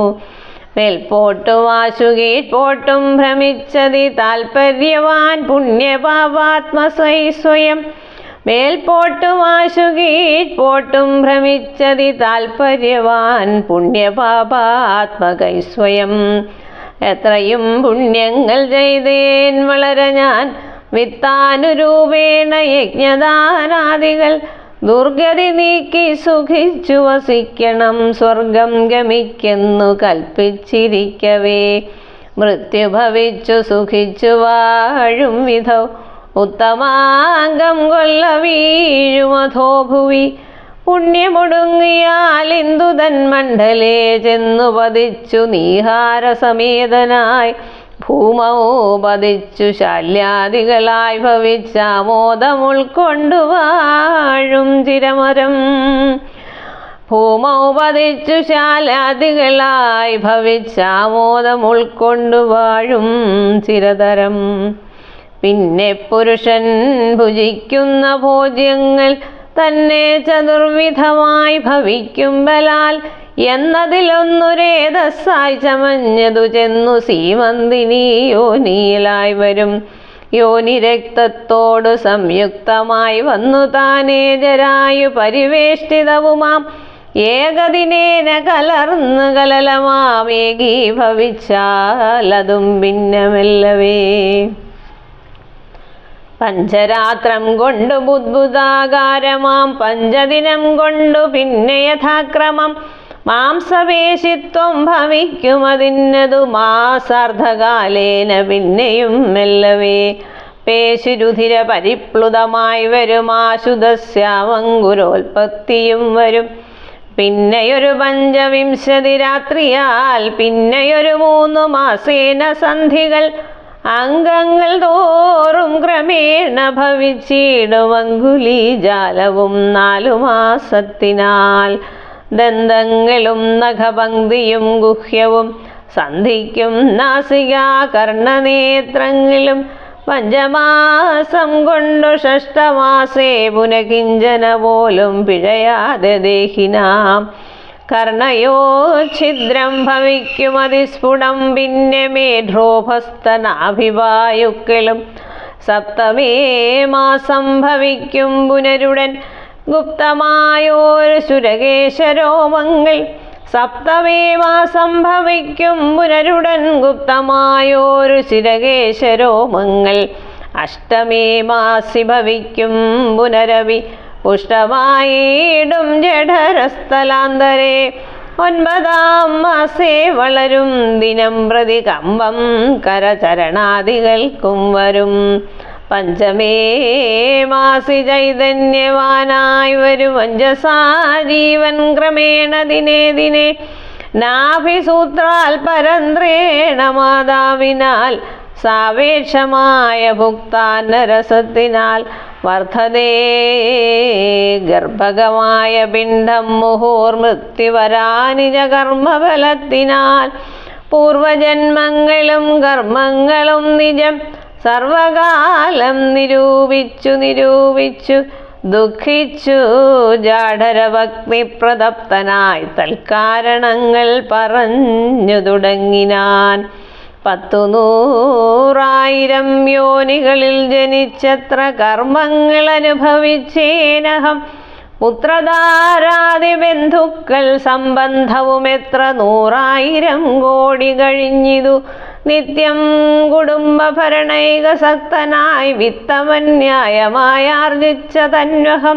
A: മേൽപോട്ടു വാശുകീഴ്പോട്ടും ഭ്രമിച്ചതി താൽപര്യവാൻ പുണ്യപാപാത്മസ്വയം. മേൽപോട്ടു വാശുകീഴ്പോട്ടും ഭ്രമിച്ചതി താൽപര്യവാൻ പുണ്യപാപാത്മകൈസ്വയം. എത്രയും പുണ്യങ്ങൾ ചെയ്തേൻ വളര ഞാൻ, വിത്താനുരൂപേണ യജ്ഞദാനാദികൾ. ദുർഗതി നീക്കി സുഖിച്ചു വസിക്കണം, സ്വർഗം ഗമിക്കെന്നു കൽപ്പിച്ചിരിക്കവേ. മൃത്യു ഭവിച്ചു സുഖിച്ചു വാഴും വിധൗ, ഉത്തമാംഗം കൊല്ല വീഴുമധോ ഭുവി. പുണ്യമൊടുങ്ങിയാൽ ഇന്ദുതൻ മണ്ഡലേ ചെന്നു പതിച്ചു നീഹാരസമേതനായി. ഭൂമൗ പതിച്ചു ശല്യാദികളായി ഭവിച്ചാമോദം ഉൾക്കൊണ്ടു വാഴും ചിരമരം. ഭൂമൗ പതിച്ചു ശാലാദികളായി ഭവിച്ചാമോദം ഉൾക്കൊണ്ടു വാഴും ചിരതരം. പിന്നെ പുരുഷൻ ഭുജിക്കുന്ന ഭോജ്യങ്ങൾ തന്നെ ചതുർവിധമായി ഭവിക്കും ബലാൽ. എന്നതിലൊന്നുരേതസ്സായി ചമഞ്ഞതു ചെന്നു സീമന്തിനി യോനിയിലായി വരും. യോനി രക്തത്തോടു സംയുക്തമായി വന്നു താനേ ജരായു പരിവേഷ്ടിതവുമാം. ഏകദിനേന കലർന്ന് കലലമാമേകീഭവിച്ചാലതും ഭിന്നമല്ലവേ. പഞ്ചരാത്രം കൊണ്ടു ബുദ്ബുദാകാരമാം, പഞ്ചദിനം കൊണ്ടു പിന്നെ യഥാക്രമം മാംസപേശിത്വം ഭവിക്കുമതിന്നതു മാസാർദ്ധകാലേന പിന്നെയും മെല്ലവേ. പേശിരുധിര പരിപ്ലുതമായി വരും ആശുധസ്യാമങ്കുരോൽപത്തിയും വരും. പിന്നെയൊരു പഞ്ചവിംശതി രാത്രിയാൽ പിന്നെയൊരു 3 മാസേന സന്ധികൾ. അംഗങ്ങൾ തോറും ക്രമേണ ഭവിച്ചിടുമങ്കുലീജാലവും 4 മാസത്തിനാൽ. ദന്തങ്ങളും നഖപങ്ക്തിയും ഗുഹ്യവും സന്ധിക്കും നാസികാകർണനേത്രങ്ങളും. 5 മാസം കൊണ്ടു 6മാസേ പുനകിഞ്ചന പോലും പിഴയാതെ ദേഹിനാം. കർണയോ ഛിദ്രം ഭവിക്കും അതിസ്ഫുടം പിന്നെ മേഢ്രോഭസ്തനാഭിവായുക്കളും. 7മേ മാസം ഭവിക്കും പുനരുടൻ ഗുപ്തമായോരു സുരകേശരോമങ്ങൾ. 7മേ മാസം ഭവിക്കും പുനരുടൻ ഗുപ്തമായോരു ശിരകേശരോമങ്ങൾ. 8മേ മാസി ഭവിക്കും പുനരവി പുഷ്ടമായിടും ജഠരസ്ഥലാന്തരേ. 9ആം മാസേ വളരും ദിനം പ്രതി കമ്പം കരചരണാദികൾക്കും വരും. പഞ്ചമേ മാസി ചൈതന്യവാനായി വരും വഞ്ചസാ ജീവൻ ക്രമേണ ദിനേ ദിനേ നാഭിസൂത്രാൽ പരന്ത്രേണ മാതാവിനാൽ സാവേക്ഷമായ ഭുക്താന്നരസത്തിനാൽ വർദ്ധതേ ഗർഭകമായ പിണ്ഡം മുഹൂർമൃത്യുവരാനിജ കർമ്മഫലത്തിനാൽ പൂർവജന്മങ്ങളും കർമ്മങ്ങളും നിജം സർവകാലം നിരൂപിച്ചു ദുഃഖിച്ചു ജാഠരഭക്തി പ്രതപ്തനായി തൽക്കാരണങ്ങൾ പറഞ്ഞു തുടങ്ങിനാൻ. 100,000 യോനികളിൽ ജനിച്ചത്ര കർമ്മങ്ങൾ അനുഭവിച്ചേനഹം. പുത്രധാരാദി ബന്ധുക്കൾ സംബന്ധവും എത്ര 100,000 കോടി കഴിഞ്ഞിതു. നിത്യം കുടുംബഭരണൈകസക്തനായി വിത്തമന്യായമായാർജിച്ച തന്വഹം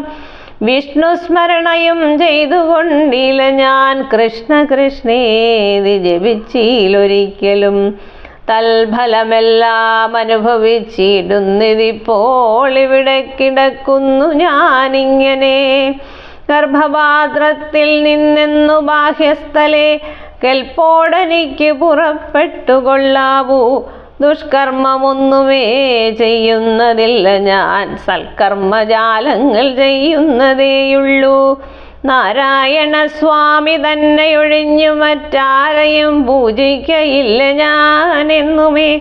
A: വിഷ്ണുസ്മരണയും ചെയ്തുകൊണ്ടില്ല ഞാൻ. കൃഷ്ണ കൃഷ്ണേതി ജപിച്ചിലൊരിക്കലും തൽഫലമെല്ലാം അനുഭവിച്ചിടുന്നിതിപ്പോൾ ഇവിടെ കിടക്കുന്നു ഞാനിങ്ങനെ. ഗർഭപാത്രത്തിൽ നിന്നെന്നു ബാഹ്യസ്ഥലേ കെൽപ്പോടെനിക്ക് പുറപ്പെട്ടുകൊള്ളാവൂ. ദുഷ്കർമ്മമൊന്നുമേ ചെയ്യുന്നതില്ല ഞാൻ, സൽക്കർമ്മജാലങ്ങൾ ചെയ്യുന്നതേയുള്ളൂ. നാരായണ സ്വാമി തന്നെ ഒഴിഞ്ഞു മറ്റാരെയും പൂജിക്കയില്ല ഞാനെന്നുമേ.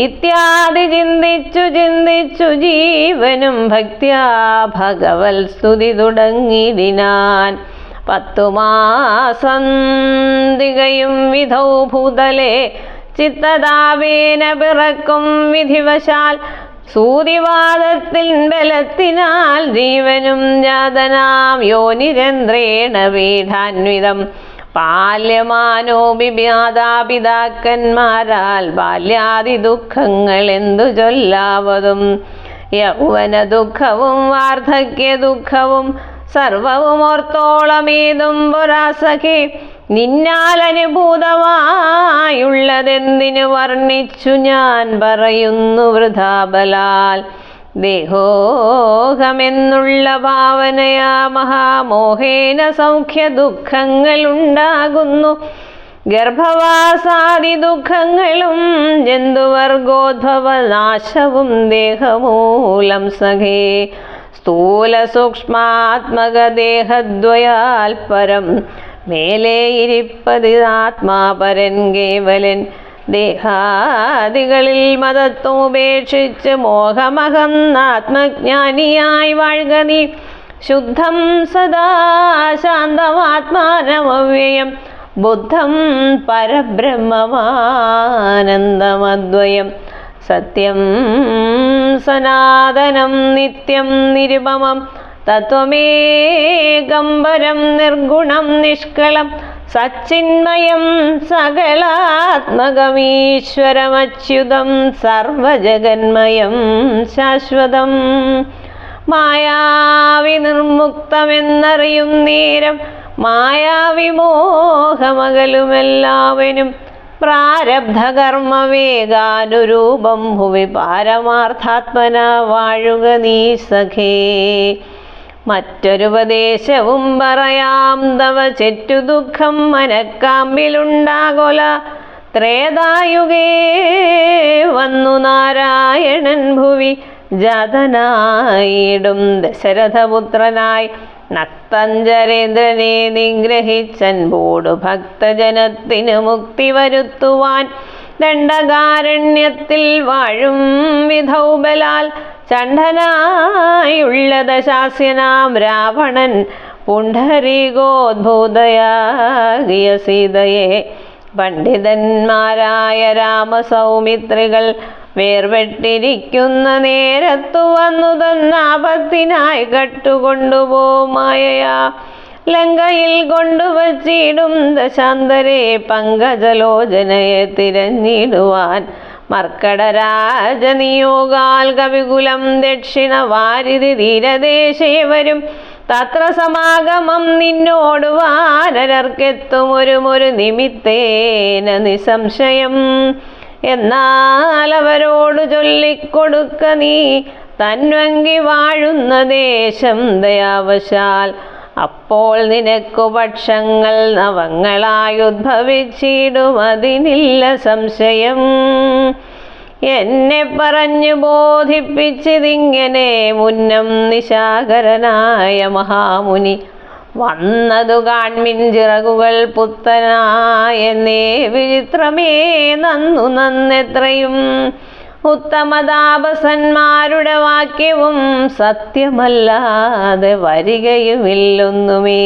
A: ഇത്യാദി ചിന്തിച്ചു ജീവനും ഭക്ത്യാ ഭഗവൽ സ്തുതി തുടങ്ങിടിനാൻ. 10 മാസം തികയും വിധൗ ഭൂതലേ ചിത്തതാപേന പിറക്കും വിധിവശാൽ സൂതിവാദത്തിൽ ബലത്തിനാൽ ജീവനും ജാതനാം യോനിരന്ത്രേണ പീഠാന്വിതം പാല്യമാനോപി മാതാപിതാക്കന്മാരാൽ ബാല്യാദി ദുഃഖങ്ങൾ എന്തു ചൊല്ലാവതും. യൗവന ദുഃഖവും വാർദ്ധക്യ ദുഃഖവും സർവവും ഓർത്തോളമേതും പുരാസഖേ. നിന്നാൽ അനുഭൂതമായുള്ളതെന്തിനു വർണ്ണിച്ചു ഞാൻ പറയുന്നു വൃഥാബലാൽ. ദേഹോഹമെന്നുള്ള ഭാവനയാ മഹാമോഹേന സൗഖ്യ ദുഃഖങ്ങൾ ഉണ്ടാകുന്നു. ഗർഭവാസാദി ദുഃഖങ്ങളും ജന്തുവർഗോദ്ഭവനാശവും ദേഹമൂലം സഖേ. സ്ഥൂല സൂക്ഷ്മാത്മക ദേഹദ്വയാൽ പരം മേലേ ഇരിപ്പതി ആത്മാപരൻ കേവലൻ. ദേഹാദികളിൽ മതത്വമുപേക്ഷിച്ച് മോഹമഹന്നാത്മജ്ഞാനിയായി വാഴുക നീ. ശുദ്ധം സദാ ശാന്തമാത്മാനമവ്യയം ബുദ്ധം പരബ്രഹ്മമാനന്ദമദ്വയം. സത്യം സനാതനം നിത്യം നിരുപമം തത്വമേകം പരം നിർഗുണം നിഷ്കളം സച്ചിന്മയം സകലാത്മകമീശ്വരമച്യുതം സർവജഗന്മയം ശാശ്വതം. മായാവി നിർമുക്തമെന്നറിയും നേരം മായാവിമോഹമകലുമെല്ലാവനും പ്രാരബ്ധകർമ്മവേഗാനുരൂപം ഭുവി പാരമാർത്ഥാത്മന വാഴുക നീ സഖേ. മറ്റൊരുപദേശവും പറയാം തവ ചെറ്റു ദുഃഖം മനക്കാമ്പിലുണ്ടാകൊല. ത്രേതായുഗേ വന്നു നാരായണൻ ഭുവി ജാതനായിടും ദശരഥപുത്രനായി നക്തഞ്ചരേന്ദ്രനെ നിഗ്രഹിച്ചൻപോടു ഭക്തജനത്തിനു മുക്തി വരുത്തുവാൻ ദണ്ഡകാരണ്യത്തിൽ വാഴും വിധൗബലാൽ ചണ്ഡനായുള്ള ദശാസ്യനാം രാവണൻ പുണ്ഡരീകോദ്ഭൂതയാകിയ സീതയെ പണ്ഡിതന്മാരായ രാമസൗമിത്രികൾ വേർപെട്ടിരിക്കുന്ന നേരത്തു വന്നു തന്നാപത്തിനായി കട്ടുകൊണ്ടുപോമായയാ ലങ്കയിൽ കൊണ്ടുവച്ചിടും ദശാന്തരെ പങ്കജലോചനയെ തിരഞ്ഞിടുവാൻ മർക്കടരാജനിയോഗാൽ കവികുലം ദക്ഷിണ വാരിധി തീരദേശേ വരും തത്ര സമാഗമം നിന്നോട് വാനരർക്കെത്തും ഒരു നിമിത്തേന നിസംശയം എന്നാൽ അവരോട് ചൊല്ലിക്കൊടുക്ക നീ തന്വങ്കി വാഴുന്ന ദേശം ദയാവശാൽ. അപ്പോൾ നിനക്കു പക്ഷങ്ങൾ നവങ്ങളായി ഉദ്ഭവിച്ചിടും, അതിനില്ല സംശയം. എന്നെ പറഞ്ഞു ബോധിപ്പിച്ചതിങ്ങനെ മുന്നം നിശാകരനായ മഹാമുനി. വന്നതു കാൺമിൻ ചിറകുകൾ പുത്തനായെന്നേ വിചിത്രമേ നന്നു നന്നെത്രയും. ഉത്തമതാപസന്മാരുടെ വാക്യവും സത്യമല്ലാതെ വരികയുമില്ലൊന്നുമേ.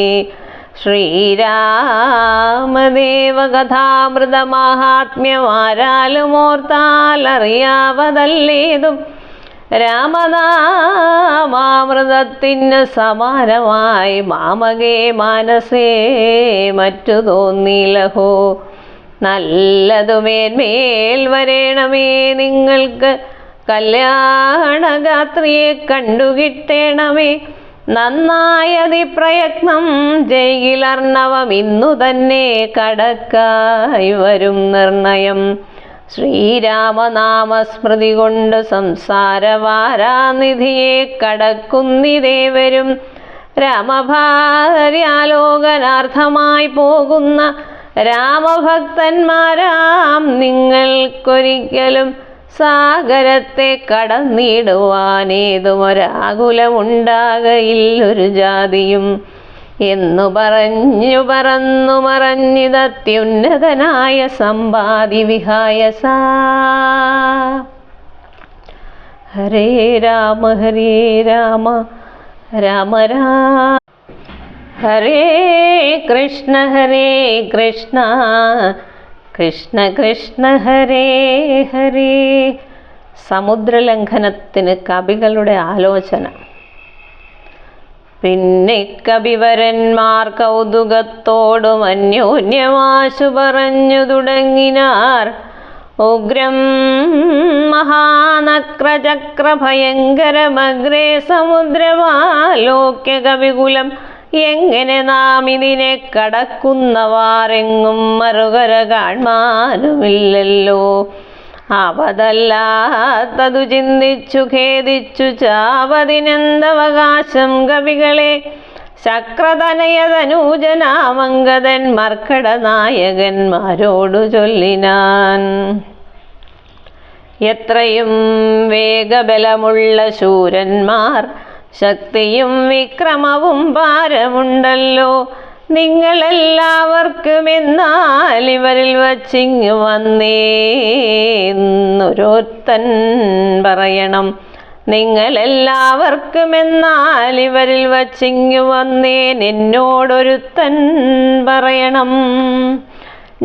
A: ശ്രീരാമദേവകഥാമൃതമാഹാത്മ്യമാരാലും ഓർത്താൽ അറിയാവതല്ലേതും. രാമനാമാമൃതത്തിനു സമാനമായി മാമകേ മാനസേ മറ്റു തോന്നിലഹോ. നല്ലതുമേന്മേൽ വരേണമേ നിങ്ങൾക്ക്, കല്യാണഗാത്രിയെ കണ്ടുകിട്ടേണമേ. നന്നായതി പ്രയത്നം ചെയ്യിലർണവം ഇന്നു തന്നെ കടക്കായി വരും നിർണയം. ശ്രീരാമനാമസ്മൃതി കൊണ്ട് സംസാരവാരാനിധിയെ കടക്കുന്നിതേവരും. രാമഭാര്യാലോകനാർത്ഥമായി പോകുന്ന രാമഭക്തന്മാരാം നിങ്ങൾക്കൊരിക്കലും സാഗരത്തെ കടന്നിടുവാനേതുമൊരാകുലമുണ്ടാകയില്ലൊരു ജാതിയും. എന്നു പറഞ്ഞു പറന്നു മറഞ്ഞിതത്യുന്നതനായ സമ്പാദി വിഹായസ. ഹരേ രാമ ഹരേ രാമ രാമ രാമ ഹരേ കൃഷ്ണ കൃഷ്ണ കൃഷ്ണ ഹരേ ഹരേ. സമുദ്രലംഘനത്തിന് കവികളുടെ ആലോചന. പിന്നെ കവിവരന്മാർ കൗതുകത്തോടും അന്യോന്യമാശു പറഞ്ഞു തുടങ്ങിനാർ. ഉഗ്രം മഹാനക്രചക്രഭയങ്കരമഗ്രേ സമുദ്രമാലോക്യ കവികുലം. എങ്ങനെ നാം ഇതിനെ കടക്കുന്നവാറെങ്ങും മറുകര കാണാനുമില്ലല്ലോ. അവതല്ലാത്തതു ചിന്തിച്ചു ഖേദിച്ചു ചാവതിനെന്തവകാശം കവികളെ. ശക്രതനയതനൂജനാമംഗതൻ മർക്കടനായകന്മാരോടു ചൊല്ലിനാൻ. എത്രയും വേഗബലമുള്ള ശൂരന്മാർ, ശക്തിയും വിക്രമവും ഭാരമുണ്ടല്ലോ നിങ്ങളെല്ലാവർക്കും. എന്നാൽ ഇവരിൽ വച്ചിങ്ങു വന്നേന്നൊരുത്തൻ പറയണം. നിങ്ങളെല്ലാവർക്കും എന്നാൽ ഇവരിൽ വച്ചിങ്ങു വന്നേൻ എന്നോടൊരുത്തൻ പറയണം.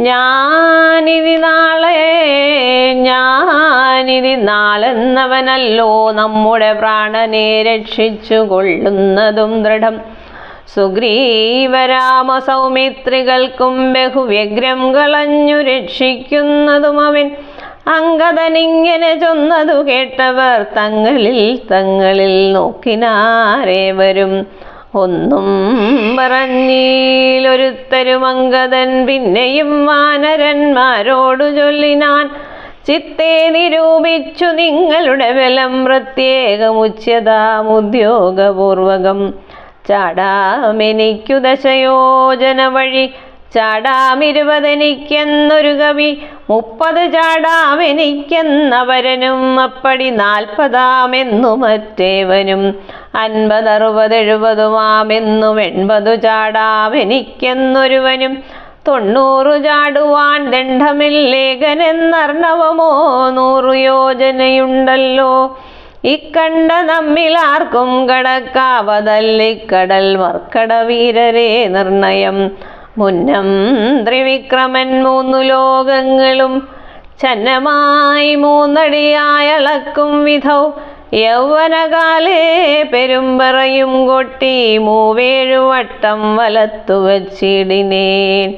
A: ഞാനിതി നാളെന്നവനല്ലോ നമ്മുടെ പ്രാണനെ രക്ഷിച്ചു കൊള്ളുന്നതും ദൃഢം. സുഗ്രീവരാമ സൗമിത്രികൾക്കും ബഹുവ്യഗ്രം കളഞ്ഞു രക്ഷിക്കുന്നതും അവൻ. അങ്കദനിങ്ങനെ ചൊന്നതു കേട്ടവർ തങ്ങളിൽ നോക്കിനാരേവരും. ഒന്നും പറഞ്ഞിലൊരുത്തരും അങ്കദൻ പിന്നെയും വാനരന്മാരോടു ചൊല്ലിനാൻ. ചിത്തെ നിരൂപിച്ചു നിങ്ങളുടെ ബലം പ്രത്യേകമുച്യതാമുദ്യോഗപൂർവകം. ചാടാമെനിക്കു ദശയോജന വഴി, ചാടാം20 കവി, 30 ചാടാമെനിക്കെന്നവരനും. അപ്പടി 40 മറ്റേവനും, 50, 60, 70 80 ചാടാമെനിക്കെന്നൊരുവനും. 90 ചാടുവാൻ ദണ്ഡമില്ലേഖനെന്നർണവമോ 100 യോജനയുണ്ടല്ലോ. ഇക്കണ്ട നമ്മിലാർക്കും കടക്കാവതല്ലിക്കടൽ മർക്കടവീരരെ നിർണയം. മുന്നം ത്രിവിക്രമൻ 3 ലോകങ്ങളും ഛന്നമായി 3 അടിയായളക്കും വിധൗ. യൗവനകാലേ പെരുമ്പറയും കൊട്ടി 37 വട്ടം വലത്തു വച്ചിടിനേൻ.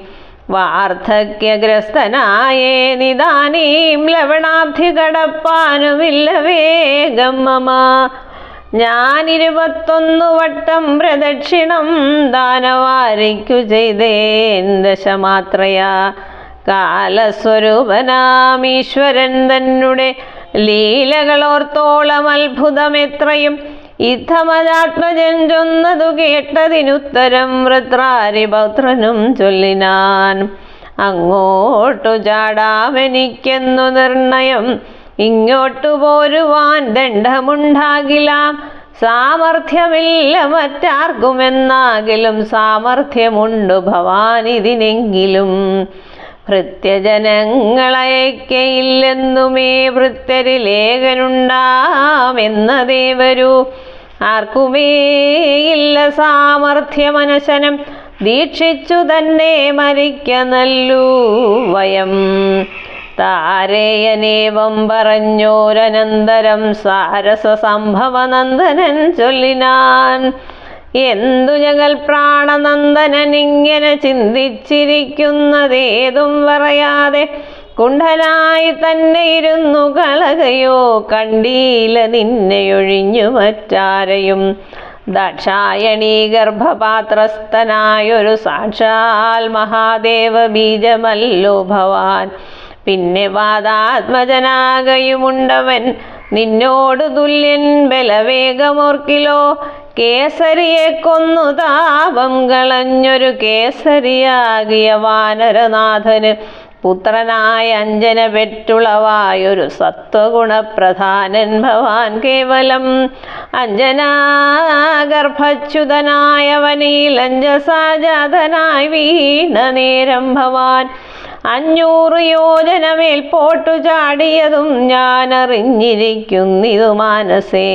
A: വാർദ്ധക്യഗ്രസ്തനായേ നിദാനീം ലവണാബ്ധി കടപ്പാനുമില്ല വേഗം മമ. ഞാൻ 21 വട്ടം പ്രദക്ഷിണം ദാനവാരിക്കു ചെയ്തേൻ ദശമാത്രയാ. കാലസ്വരൂപനാമീശ്വരൻ തന്നെ ലീലകളോർത്തോളം അത്ഭുതമെത്രയും ഇത്തമജാത്മജൻ ചൊന്നതു കേട്ടതിനുത്തരം വൃത്രാരിപൗത്രനും ചൊല്ലിനാൻ. അങ്ങോട്ടു ചാടാമെനിക്കെന്നു നിർണയം, ഇങ്ങോട്ടു പോരുവാൻ ദണ്ഡമുണ്ടാകിലാം. സാമർഥ്യമില്ല മറ്റാർക്കുമെന്നാകിലും സാമർഥ്യമുണ്ടു ഭവാനിതിനെങ്കിലും. ഭൃത്യജനങ്ങളയക്കയില്ലെന്നുമേ ഭൃത്യരിലേഖനുണ്ടാമെന്നതേ വരൂ. ആർക്കുമേയില്ല സാമർഥ്യമനശനം, ദീക്ഷിച്ചു തന്നെ മരിക്ക നല്ലൂ വയം. താരേയനേവം പറഞ്ഞോരനന്തരം സാരസ സംഭവനന്ദനൻ ചൊല്ലിനാൻ. എന്തു ഞങ്ങൾ പ്രാണനന്ദനനിങ്ങനെ ചിന്തിച്ചിരിക്കുന്നതേതും പറയാതെ കുണ്ഠനായി തന്നെ ഇരുന്നു കളകയോ, കണ്ടീല നിന്നെയൊഴിഞ്ഞു മറ്റാരെയും. ദാക്ഷായണീ ഗർഭപാത്രസ്ഥനായൊരു സാക്ഷാൽ മഹാദേവ ബീജമല്ലോ ഭവാൻ. പിന്നെ വാദാത്മജനാകയുമുണ്ടവൻ നിന്നോടു തുല്യൻ ബലവേഗമോർക്കിലോ. കേസരിയെ കൊന്നു താപം കളഞ്ഞൊരു കേസരിയാകിയ വാനരനാഥന് പുത്രനായ അഞ്ജന പെറ്റുളവായൊരു സത്വഗുണപ്രധാനൻ ഭവാൻ കേവലം. അഞ്ജനാഗർഭച്യുതനായവനിൽ അഞ്ജസാജാതനായി വീണ നേരം ഭവാൻ 500 യോജന മേൽപോട്ടു ചാടിയതും ഞാനറിഞ്ഞിരിക്കുന്നിതു മാനസേ.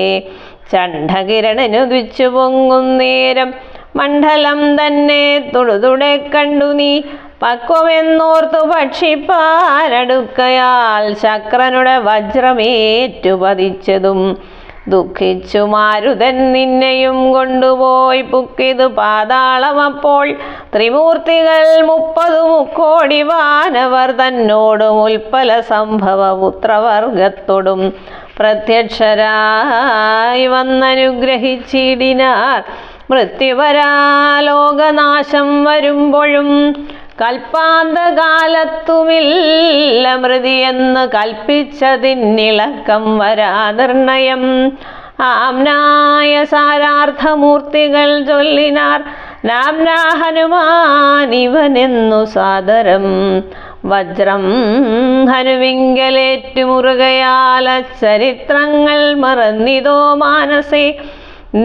A: ചണ്ഡകിരണനുദിച്ചു പൊങ്ങുന്നേരം മണ്ഡലം തന്നെ തുടുതുടെ കണ്ടു നീ. പക്വമെന്നോർത്തു ഭക്ഷിപ്പാനടുക്കയാൽ ശക്രനുടെ വജ്രമേറ്റു പതിച്ചതും ദുഃഖിച്ചു മാരുതൻ നിന്നെയും കൊണ്ടുപോയി പുക്കിതു പാതാളമപ്പോൾ. ത്രിമൂർത്തികൾ 30 മുക്കോടി വാനവർ തന്നോടും ഉൽപ്പല സംഭവ പുത്രവർഗത്തോടും പ്രത്യക്ഷരായി വന്നനുഗ്രഹിച്ചിടിനാർ. മൃത്യുവരാലോകനാശം വരുമ്പോഴും കൽപ്പാന്തകാലത്തുമില്ല മൃതിയെന്ന് കൽപ്പിച്ചതിന്നിളക്കം വരാ നിർണയം. ആംനായ സാരാർത്ഥമൂർത്തികൾ ചൊല്ലിനാർ. നാംനാ ഹനുമാൻ ഇവനെന്നു സാദരം. വജ്രം ഹനുവിങ്കലേറ്റു മുറുകയാൽ ചരിത്രങ്ങൾ മറന്നിതോ മാനസേ.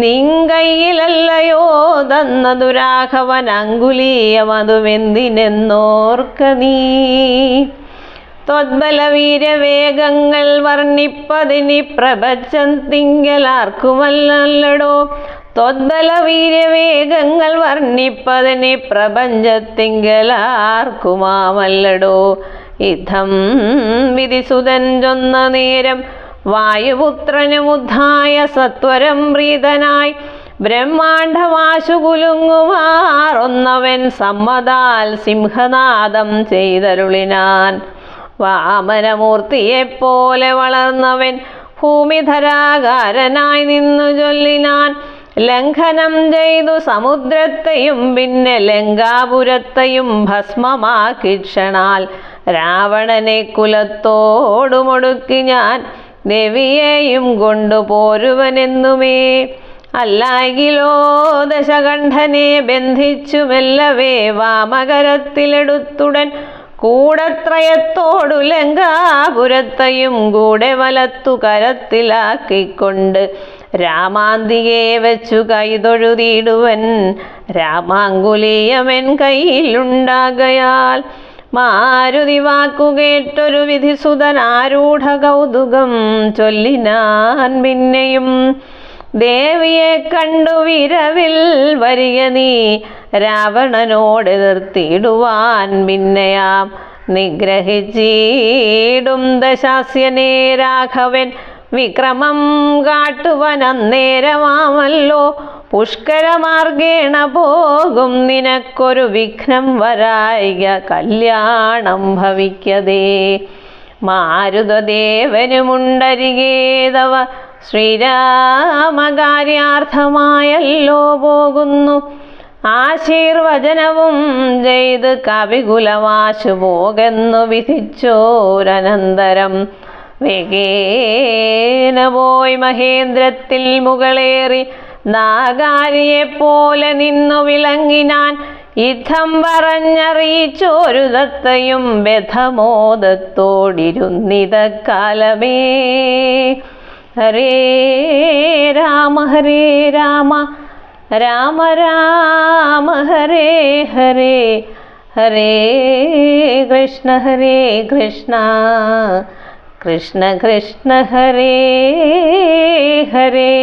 A: നിങ്കയിലല്ലയോ തന്നതു രാഘവൻ അങ്കുലീയമതുമെന്തിനെന്നോർക്ക നീ. ത്വദ്ബലവീര്യവേഗങ്ങൾ വർണ്ണിപ്പതിനി പ്രപഞ്ചത്തിങ്കലാർക്കുമല്ലടോ. ത്വദ്ബലവീര്യവേഗങ്ങൾ വർണ്ണിപ്പതിനി പ്രപഞ്ചത്തിങ്കലാർക്കുമാമല്ലടോ. ഇത്തം വിധിസുതൻ ചൊന്ന നേരം വായുപുത്രനുമുദ്ധായ സത്വരം പ്രീതനായി ബ്രഹ്മാണ്ഡമാശു കുലുങ്ങുമാറൊന്നവൻ സമ്മതാൽ സിംഹനാദം ചെയ്തരുളിനാൻ. വാമനമൂർത്തിയെപ്പോലെ വളർന്നവൻ ഭൂമിധരാകാരനായി നിന്നു ചൊല്ലിനാൻ. ലംഘനം ചെയ്തു സമുദ്രത്തെയും പിന്നെ ലങ്കാപുരത്തെയും ഭസ്മമാക്കിക്ഷണാൽ രാവണനെ കുലത്തോടുമൊടുക്കി ഞാൻ ദേവിയെയും കൊണ്ടുപോരുവനെന്നുമേ. അല്ലായിലോ ദശകണ്ഠനെ ബന്ധിച്ചു മെല്ലവേ വാമകരത്തിലെടുത്തുടൻ കൂടത്രയത്തോടു ലങ്കാപുരത്തെയും കൂടെ വലത്തു കരത്തിലാക്കിക്കൊണ്ട് രാമാന്തികെ വെച്ചു കൈതൊഴുതിടുവൻ. രാമാങ്കുലീയമൻ കയ്യിലുണ്ടാകയാൽ മാരുതി വാക്കുകേട്ടൊരു വിധിസുതനാരൂഢ കൗതുകം ചൊല്ലിനാൻ. പിന്നെയും ദേവിയെ കണ്ടു വിരവിൽ വരിക നീ രാവണനോട് എതിർത്തിടുവാൻ. പിന്നെയാം നിഗ്രഹിച്ചിടും ദശാസ്യനെ രാഘവൻ വിക്രമം കാട്ടുവൻ അന്നേരമാമല്ലോ. പുഷ്കരമാർഗേണ പോകും നിനക്കൊരു വിഘ്നം വരായിക കല്യാണം ഭവിക്കതേ. ആശീർവചനവും ചെയ്ത് കവികുലവാശു പോകെന്നു വിധിച്ചോരനന്തരം വേഗേന പോയി മഹേന്ദ്രത്തിൽ മുകളേറി നാഗാരിയെപ്പോലെ നിന്നു വിളങ്ങിനാൻ. യുദ്ധം പറഞ്ഞറിയിച്ചോരു ദത്തയും ബദ്ധമോദത്തോടിരുന്നിത കാലമേ. ഹരേ രാമ ഹരേ രാമ രാമ രാമ ഹരേ ഹരേ ഹരേ കൃഷ്ണ കൃഷ്ണ കൃഷ്ണ ഹരേ ഹരേ.